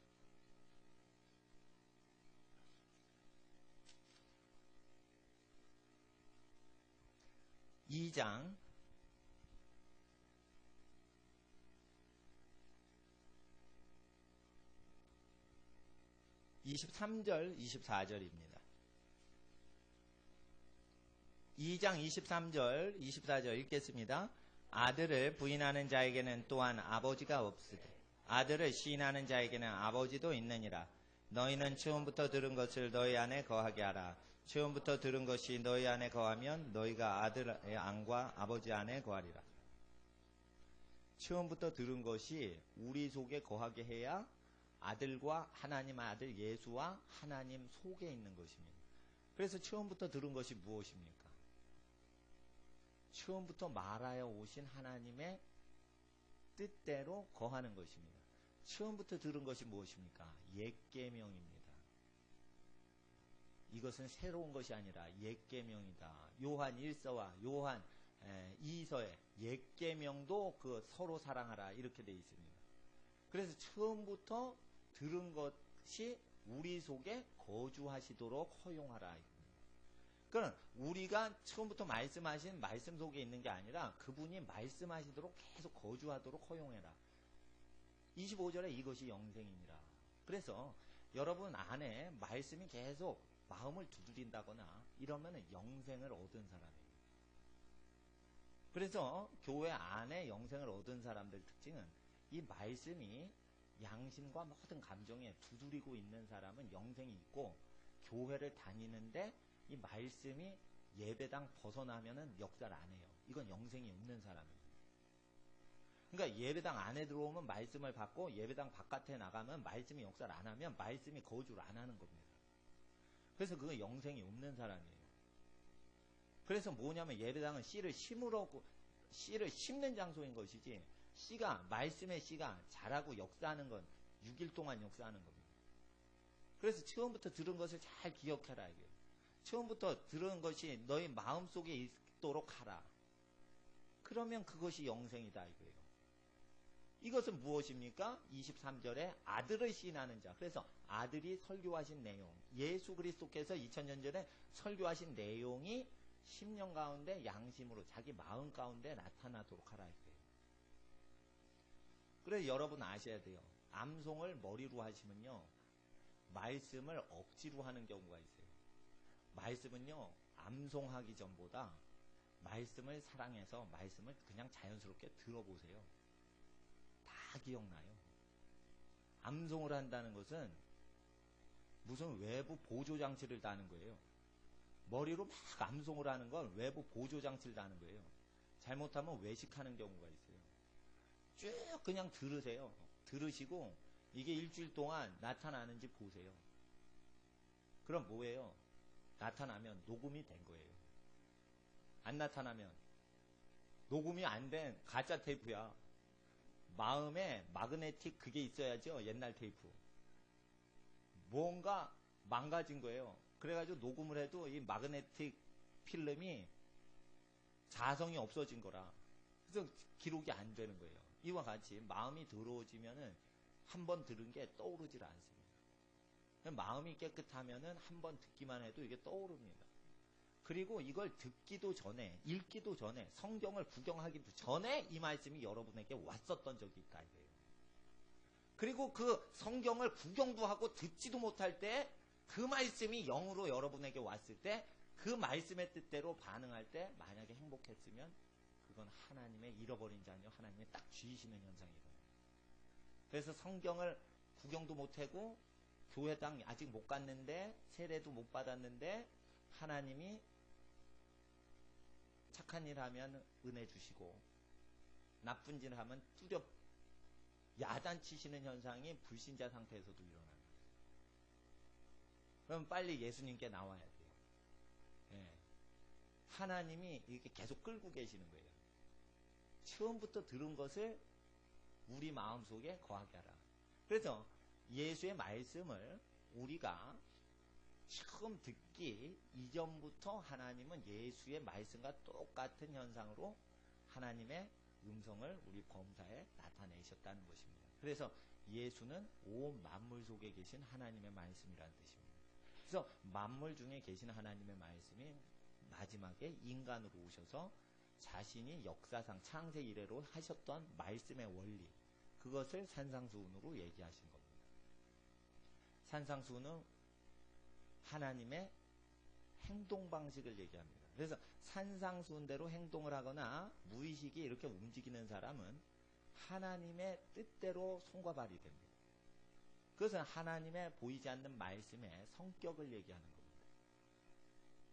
Speaker 2: 2장 23절 24절입니다. 2장 23절 24절 읽겠습니다. 아들을 부인하는 자에게는 또한 아버지가 없으되 아들을 시인하는 자에게는 아버지도 있느니라. 너희는 처음부터 들은 것을 너희 안에 거하게 하라. 처음부터 들은 것이 너희 안에 거하면 너희가 아들의 안과 아버지 안에 거하리라. 처음부터 들은 것이 우리 속에 거하게 해야 아들과 하나님 아들 예수와 하나님 속에 있는 것입니다. 그래서 처음부터 들은 것이 무엇입니까? 처음부터 말하여 오신 하나님의 뜻대로 거하는 것입니다. 처음부터 들은 것이 무엇입니까? 옛 계명입니다. 이것은 새로운 것이 아니라 옛 계명이다. 요한 1서와 요한 2서의 옛 계명도 그 서로 사랑하라 이렇게 되어 있습니다. 그래서 처음부터 들은 것이 우리 속에 거주하시도록 허용하라. 그러니까 우리가 처음부터 말씀하신 말씀 속에 있는 게 아니라 그분이 말씀하시도록 계속 거주하도록 허용해라. 25절에 이것이 영생이니라. 그래서 여러분 안에 말씀이 계속 마음을 두드린다거나 이러면 영생을 얻은 사람이에요. 그래서 교회 안에 영생을 얻은 사람들 특징은 이 말씀이 양심과 모든 감정에 두드리고 있는 사람은 영생이 있고, 교회를 다니는데 이 말씀이 예배당 벗어나면은 역사를 안 해요. 이건 영생이 없는 사람이에요. 그러니까 예배당 안에 들어오면 말씀을 받고 예배당 바깥에 나가면 말씀이 역사를 안 하면 말씀이 거주를 안 하는 겁니다. 그래서 그건 영생이 없는 사람이에요. 그래서 뭐냐면 예배당은 씨를 심는 장소인 것이지, 말씀의 씨가 자라고 역사하는 건 6일 동안 역사하는 겁니다. 그래서 처음부터 들은 것을 잘 기억해라 이게. 처음부터 들은 것이 너희 마음속에 있도록 하라. 그러면 그것이 영생이다 이거예요. 이것은 무엇입니까? 23절에 아들을 시인하는 자. 그래서 아들이 설교하신 내용, 예수 그리스도께서 2000년 전에 설교하신 내용이 10년 가운데 양심으로 자기 마음 가운데 나타나도록 하라 이거예요. 그래서 여러분 아셔야 돼요. 암송을 머리로 하시면요, 말씀을 억지로 하는 경우가 있어요. 말씀은요, 암송하기 전보다 말씀을 사랑해서 말씀을 그냥 자연스럽게 들어보세요. 다 기억나요. 암송을 한다는 것은 무슨 외부 보조장치를 다는 거예요. 머리로 막 암송을 하는 건 외부 보조장치를 다는 거예요. 잘못하면 외식하는 경우가 있어요. 쭉 그냥 들으세요. 들으시고 이게 일주일 동안 나타나는지 보세요. 그럼 뭐예요? 나타나면 녹음이 된 거예요. 안 나타나면 녹음이 안 된 가짜 테이프야. 마음에 마그네틱 그게 있어야죠. 옛날 테이프. 뭔가 망가진 거예요. 그래가지고 녹음을 해도 이 마그네틱 필름이 자성이 없어진 거라. 그래서 기록이 안 되는 거예요. 이와 같이 마음이 더러워지면은 한 번 들은 게 떠오르질 않습니다. 마음이 깨끗하면은 한 번 듣기만 해도 이게 떠오릅니다. 그리고 이걸 듣기도 전에, 읽기도 전에, 성경을 구경하기도 전에 이 말씀이 여러분에게 왔었던 적이 있다 이거예요. 그리고 그 성경을 구경도 하고 듣지도 못할 때 그 말씀이 영으로 여러분에게 왔을 때 그 말씀의 뜻대로 반응할 때 만약에 행복했으면 그건 하나님의 잃어버린 자녀, 하나님의 딱 쥐시는 현상이거든요. 그래서 성경을 구경도 못하고 교회당 아직 못 갔는데 세례도 못 받았는데 하나님이 착한 일 하면 은혜 주시고 나쁜 짓을 하면 뚜렵 야단치시는 현상이 불신자 상태에서도 일어나는 거예요. 그럼 빨리 예수님께 나와야 돼요. 예. 하나님이 이렇게 계속 끌고 계시는 거예요. 처음부터 들은 것을 우리 마음속에 거하게 하라. 그래서 예수의 말씀을 우리가 처음 듣기 이전부터 하나님은 예수의 말씀과 똑같은 현상으로 하나님의 음성을 우리 범사에 나타내셨다는 것입니다. 그래서 예수는 온 만물 속에 계신 하나님의 말씀이라는 뜻입니다. 그래서 만물 중에 계신 하나님의 말씀이 마지막에 인간으로 오셔서 자신이 역사상 창세 이래로 하셨던 말씀의 원리, 그것을 산상수훈으로 얘기하신 겁니다. 산상수훈은 하나님의 행동 방식을 얘기합니다. 그래서 산상수훈대로 행동을 하거나 무의식이 이렇게 움직이는 사람은 하나님의 뜻대로 손과 발이 됩니다. 그것은 하나님의 보이지 않는 말씀의 성격을 얘기하는 겁니다.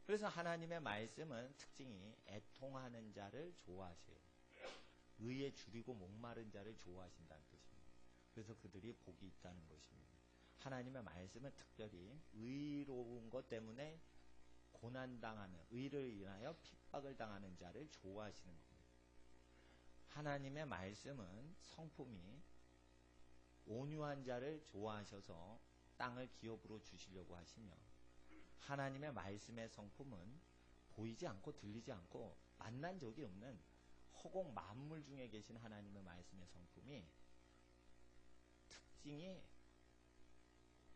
Speaker 2: 그래서 하나님의 말씀은 특징이 애통하는 자를 좋아하세요. 의에 줄이고 목마른 자를 좋아하신다는 뜻입니다. 그래서 그들이 복이 있다는 것입니다. 하나님의 말씀은 특별히 의로운 것 때문에 고난당하는, 의를 인하여 핍박을 당하는 자를 좋아하시는 겁니다. 하나님의 말씀은 성품이 온유한 자를 좋아하셔서 땅을 기업으로 주시려고 하시며, 하나님의 말씀의 성품은 보이지 않고 들리지 않고 만난 적이 없는 허공 만물 중에 계신 하나님의 말씀의 성품이 특징이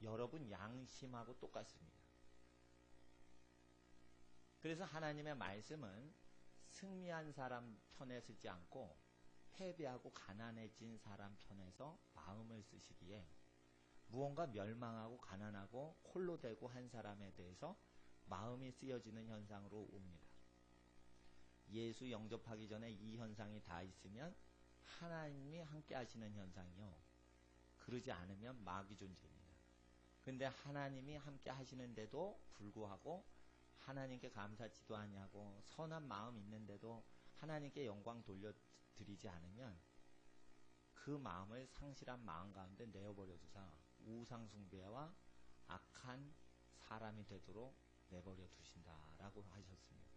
Speaker 2: 여러분 양심하고 똑같습니다. 그래서 하나님의 말씀은 승리한 사람 편에 서지 않고 패배하고 가난해진 사람 편에서 마음을 쓰시기에 무언가 멸망하고 가난하고 홀로 되고 한 사람에 대해서 마음이 쓰여지는 현상으로 옵니다. 예수 영접하기 전에 이 현상이 다 있으면 하나님이 함께 하시는 현상이요. 그러지 않으면 마귀 존재입니다. 근데 하나님이 함께 하시는데도 불구하고 하나님께 감사치도 아니하고 선한 마음 있는데도 하나님께 영광 돌려드리지 않으면 그 마음을 상실한 마음 가운데 내어버려 주사 우상 숭배와 악한 사람이 되도록 내버려 두신다라고 하셨습니다.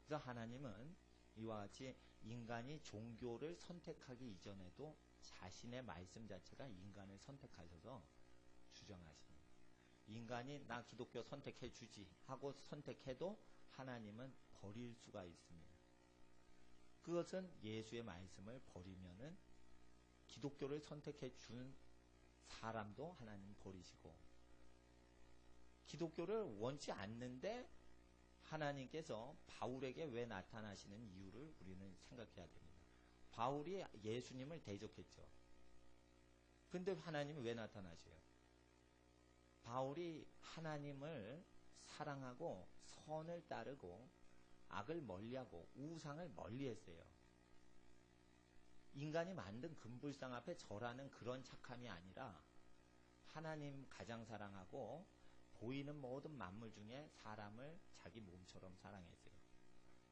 Speaker 2: 그래서 하나님은 이와 같이 인간이 종교를 선택하기 이전에도 자신의 말씀 자체가 인간을 선택하셔서 주정하십니다. 인간이 나 기독교 선택해 주지 하고 선택해도 하나님은 버릴 수가 있습니다. 그것은 예수의 말씀을 버리면은 기독교를 선택해 준 사람도 하나님 버리시고 기독교를 원치 않는데 하나님께서 바울에게 왜 나타나시는 이유를 우리는 생각해야 됩니다. 바울이 예수님을 대적했죠. 근데 하나님이 왜 나타나셔요? 바울이 하나님을 사랑하고 선을 따르고 악을 멀리하고 우상을 멀리했어요. 인간이 만든 금불상 앞에 절하는 그런 착함이 아니라 하나님 가장 사랑하고 보이는 모든 만물 중에 사람을 자기 몸처럼 사랑했어요.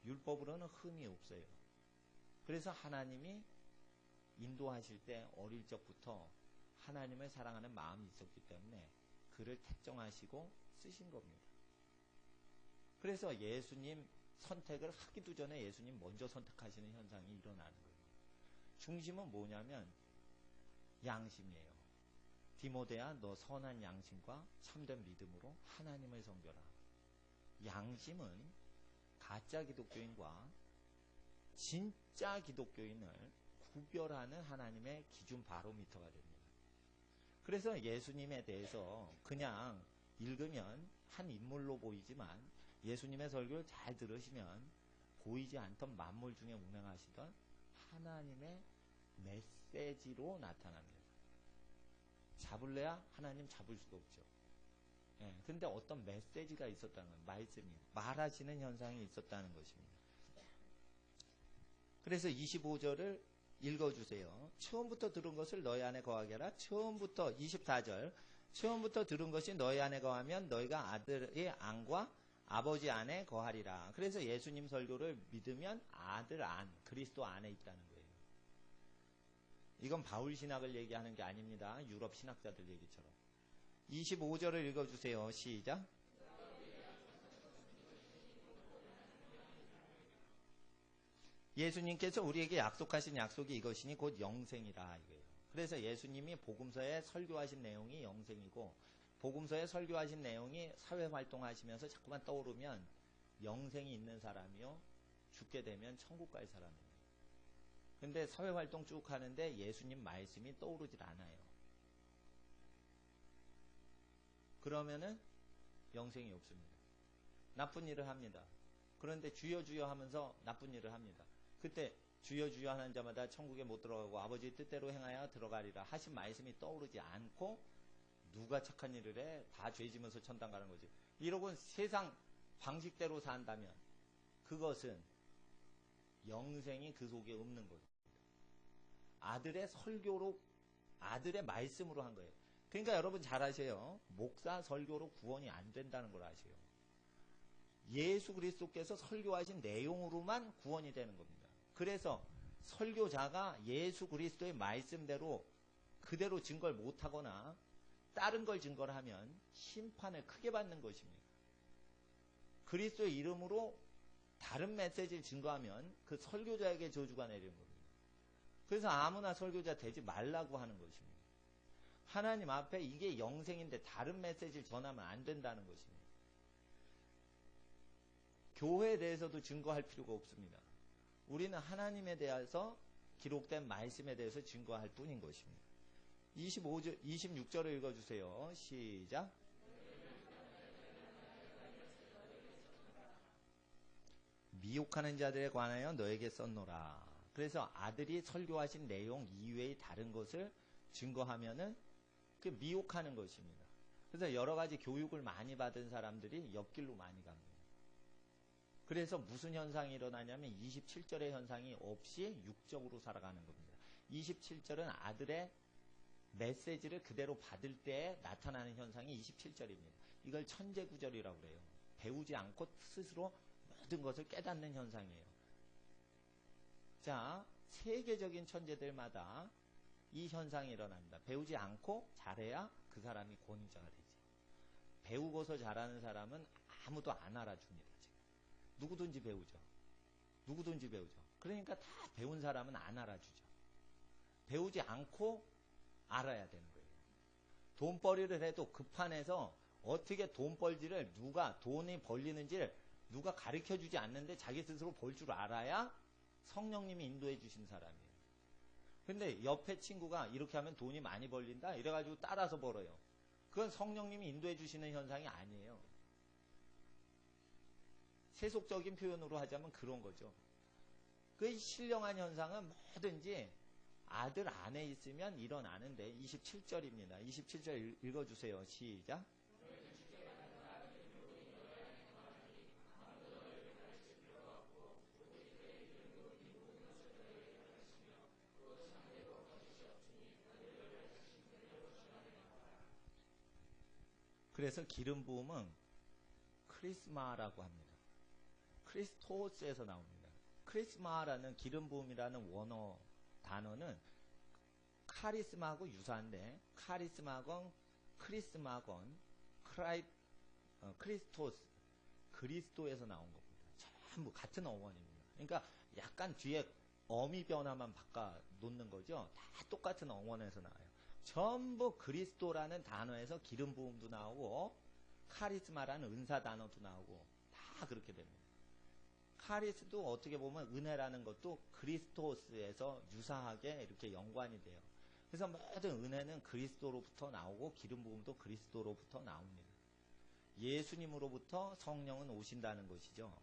Speaker 2: 율법으로는 흠이 없어요. 그래서 하나님이 인도하실 때 어릴 적부터 하나님을 사랑하는 마음이 있었기 때문에 그를 택정하시고 쓰신 겁니다. 그래서 예수님 선택을 하기도 전에 예수님 먼저 선택하시는 현상이 일어나는 거예요. 중심은 뭐냐면 양심이에요. 디모데야 너 선한 양심과 참된 믿음으로 하나님을 섬겨라. 양심은 가짜 기독교인과 진짜 기독교인을 구별하는 하나님의 기준 바로미터가 됩니다. 그래서 예수님에 대해서 그냥 읽으면 한 인물로 보이지만 예수님의 설교를 잘 들으시면 보이지 않던 만물 중에 운행하시던 하나님의 메시지로 나타납니다. 잡을래야 하나님 잡을 수가 없죠. 예, 근데 어떤 메시지가 있었다는 건 말씀이 말하시는 현상이 있었다는 것입니다. 그래서 25절을 읽어주세요. 처음부터 들은 것을 너희 안에 거하게 하라. 처음부터 24절 처음부터 들은 것이 너희 안에 거하면 너희가 아들의 안과 아버지 안에 거하리라. 그래서 예수님 설교를 믿으면 아들 안, 그리스도 안에 있다는 거예요. 이건 바울 신학을 얘기하는 게 아닙니다. 유럽 신학자들 얘기처럼. 25절을 읽어주세요. 시작. 예수님께서 우리에게 약속하신 약속이 이것이니 곧 영생이라 이거예요. 그래서 예수님이 복음서에 설교하신 내용이 영생이고 복음서에 설교하신 내용이 사회활동하시면서 자꾸만 떠오르면 영생이 있는 사람이요 죽게 되면 천국 갈 사람이에요. 근데 사회활동 쭉 하는데 예수님 말씀이 떠오르질 않아요. 그러면은 영생이 없습니다. 나쁜 일을 합니다. 그런데 주여 주여 하면서 나쁜 일을 합니다. 그때 주여 주여 하는 자마다 천국에 못 들어가고 아버지 뜻대로 행하여 들어가리라 하신 말씀이 떠오르지 않고 누가 착한 일을 해? 다 죄지면서 천당 가는 거지. 이러고 세상 방식대로 산다면 그것은 영생이 그 속에 없는 거예요. 아들의 설교로 아들의 말씀으로 한 거예요. 그러니까 여러분 잘 아세요. 목사 설교로 구원이 안 된다는 걸 아세요. 예수 그리스도께서 설교하신 내용으로만 구원이 되는 겁니다. 그래서 설교자가 예수 그리스도의 말씀대로 그대로 증거를 못하거나 다른 걸 증거를 하면 심판을 크게 받는 것입니다. 그리스도의 이름으로 다른 메시지를 증거하면 그 설교자에게 저주가 내리는 겁니다. 그래서 아무나 설교자 되지 말라고 하는 것입니다. 하나님 앞에 이게 영생인데 다른 메시지를 전하면 안 된다는 것입니다. 교회에 대해서도 증거할 필요가 없습니다. 우리는 하나님에 대해서 기록된 말씀에 대해서 증거할 뿐인 것입니다. 26절을 읽어주세요. 시작. 미혹하는 자들에 관하여 너에게 썼노라. 그래서 아들이 설교하신 내용 이외의 다른 것을 증거하면은 그 미혹하는 것입니다. 그래서 여러 가지 교육을 많이 받은 사람들이 옆길로 많이 갑니다. 그래서 무슨 현상이 일어나냐면 27절의 현상이 없이 육적으로 살아가는 겁니다. 27절은 아들의 메시지를 그대로 받을 때 나타나는 현상이 27절입니다. 이걸 천재구절이라고 그래요. 배우지 않고 스스로 모든 것을 깨닫는 현상이에요. 자, 세계적인 천재들마다 이 현상이 일어납니다. 배우지 않고 잘해야 그 사람이 권위자가 되죠. 배우고서 잘하는 사람은 아무도 안 알아줍니다. 지금. 누구든지 배우죠. 누구든지 배우죠. 그러니까 다 배운 사람은 안 알아주죠. 배우지 않고 알아야 되는 거예요. 돈벌이를 해도 급한해서 어떻게 돈 벌지를 누가 돈이 벌리는지를 누가 가르쳐주지 않는데 자기 스스로 벌 줄 알아야 성령님이 인도해 주신 사람이에요. 근데 옆에 친구가 이렇게 하면 돈이 많이 벌린다 이래가지고 따라서 벌어요. 그건 성령님이 인도해 주시는 현상이 아니에요. 세속적인 표현으로 하자면 그런 거죠. 그 신령한 현상은 뭐든지 아들 안에 있으면 일어나는데 27절입니다. 27절 읽어주세요. 시작. 그래서 기름 부음은 크리스마라고 합니다. 크리스토스에서 나옵니다. 크리스마라는 기름 부음이라는 원어 단어는 카리스마하고 유사한데 카리스마건 크리스마건 크리스토스 그리스도에서 나온 겁니다. 전부 같은 어원입니다. 그러니까 약간 뒤에 어미 변화만 바꿔 놓는 거죠. 다 똑같은 어원에서 나와요. 전부 그리스도라는 단어에서 기름 부음도 나오고 카리스마라는 은사 단어도 나오고 다 그렇게 됩니다. 카리스도 어떻게 보면 은혜라는 것도 그리스토스에서 유사하게 이렇게 연관이 돼요. 그래서 모든 은혜는 그리스도로부터 나오고 기름 부음도 그리스도로부터 나옵니다. 예수님으로부터 성령은 오신다는 것이죠.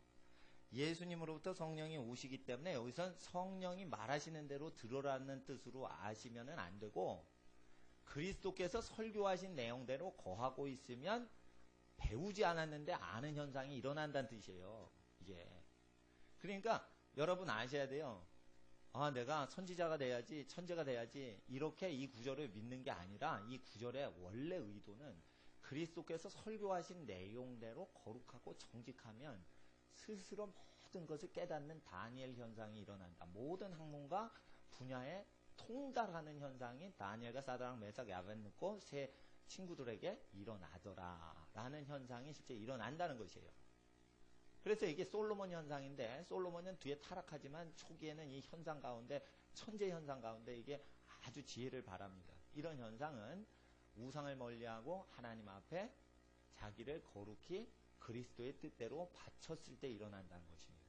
Speaker 2: 예수님으로부터 성령이 오시기 때문에 여기선 성령이 말하시는 대로 들으라는 뜻으로 아시면은 안 되고 그리스도께서 설교하신 내용대로 거하고 있으면 배우지 않았는데 아는 현상이 일어난다는 뜻이에요. 이게. 그러니까 여러분 아셔야 돼요. 아, 내가 선지자가 돼야지, 천재가 돼야지 이렇게 이 구절을 믿는 게 아니라 이 구절의 원래 의도는 그리스도께서 설교하신 내용대로 거룩하고 정직하면 스스로 모든 것을 깨닫는 다니엘 현상이 일어난다. 모든 학문과 분야에 통달하는 현상이 다니엘과 사드락 메삭 아벳느고 세 친구들에게 일어나더라 라는 현상이 실제 일어난다는 것이에요. 그래서 이게 솔로몬 현상인데 솔로몬은 뒤에 타락하지만 초기에는 이 현상 가운데 천재 현상 가운데 이게 아주 지혜를 바랍니다. 이런 현상은 우상을 멀리하고 하나님 앞에 자기를 거룩히 그리스도의 뜻대로 바쳤을 때 일어난다는 것입니다.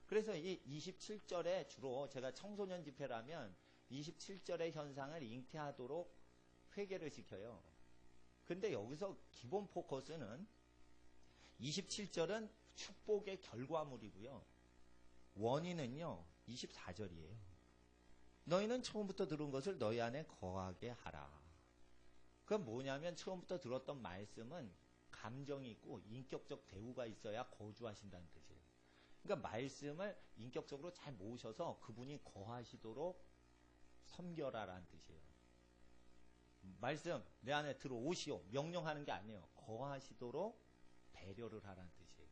Speaker 2: 그래서 이 27절에 주로 제가 청소년 집회라면 27절의 현상을 잉태하도록 회개를 시켜요. 근데 여기서 기본 포커스는 27절은 축복의 결과물이고요. 원인은요, 24절이에요. 너희는 처음부터 들은 것을 너희 안에 거하게 하라. 그건 뭐냐면 처음부터 들었던 말씀은 감정이 있고 인격적 대우가 있어야 거주하신다는 뜻이에요. 그러니까 말씀을 인격적으로 잘 모으셔서 그분이 거하시도록 섬겨라라는 뜻이에요. 말씀 내 안에 들어오시오 명령하는 게 아니에요. 거하시도록 배려를 하라는 뜻이에요.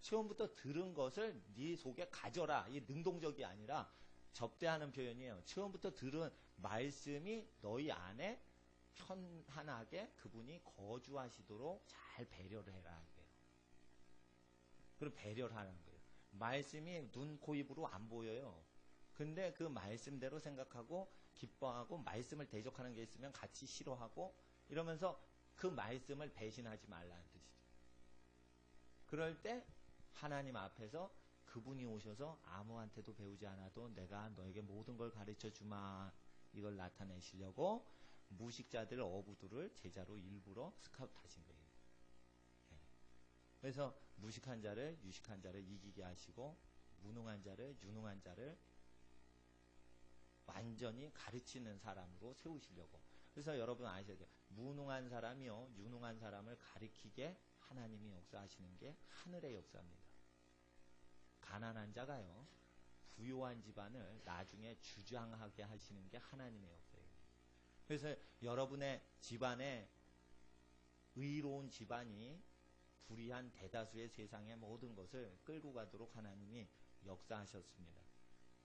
Speaker 2: 처음부터 들은 것을 네 속에 가져라. 이게 능동적이 아니라 접대하는 표현이에요. 처음부터 들은 말씀이 너희 안에 편안하게 그분이 거주하시도록 잘 배려를 해라. 그리고 배려를 하는 거예요. 말씀이 눈, 코, 입으로 안 보여요. 근데 그 말씀대로 생각하고 기뻐하고 말씀을 대적하는 게 있으면 같이 싫어하고 이러면서 그 말씀을 배신하지 말라는 뜻이죠. 그럴 때 하나님 앞에서 그분이 오셔서 아무한테도 배우지 않아도 내가 너에게 모든 걸 가르쳐 주마 이걸 나타내시려고 무식자들 어부들을 제자로 일부러 스카우트 하신 거예요. 그래서 무식한 자를 유식한 자를 이기게 하시고 무능한 자를 유능한 자를 완전히 가르치는 사람으로 세우시려고. 그래서 여러분 아셔야 돼요. 무능한 사람이요 유능한 사람을 가르치게 하나님이 역사하시는 게 하늘의 역사입니다. 가난한 자가요 부요한 집안을 나중에 주장하게 하시는 게 하나님의 역사예요. 그래서 여러분의 집안에 의로운 집안이 불의한 대다수의 세상의 모든 것을 끌고 가도록 하나님이 역사하셨습니다.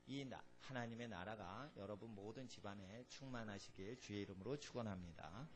Speaker 2: 이 하나님의 나라가 여러분 모든 집안에 충만하시길 주의 이름으로 축원합니다.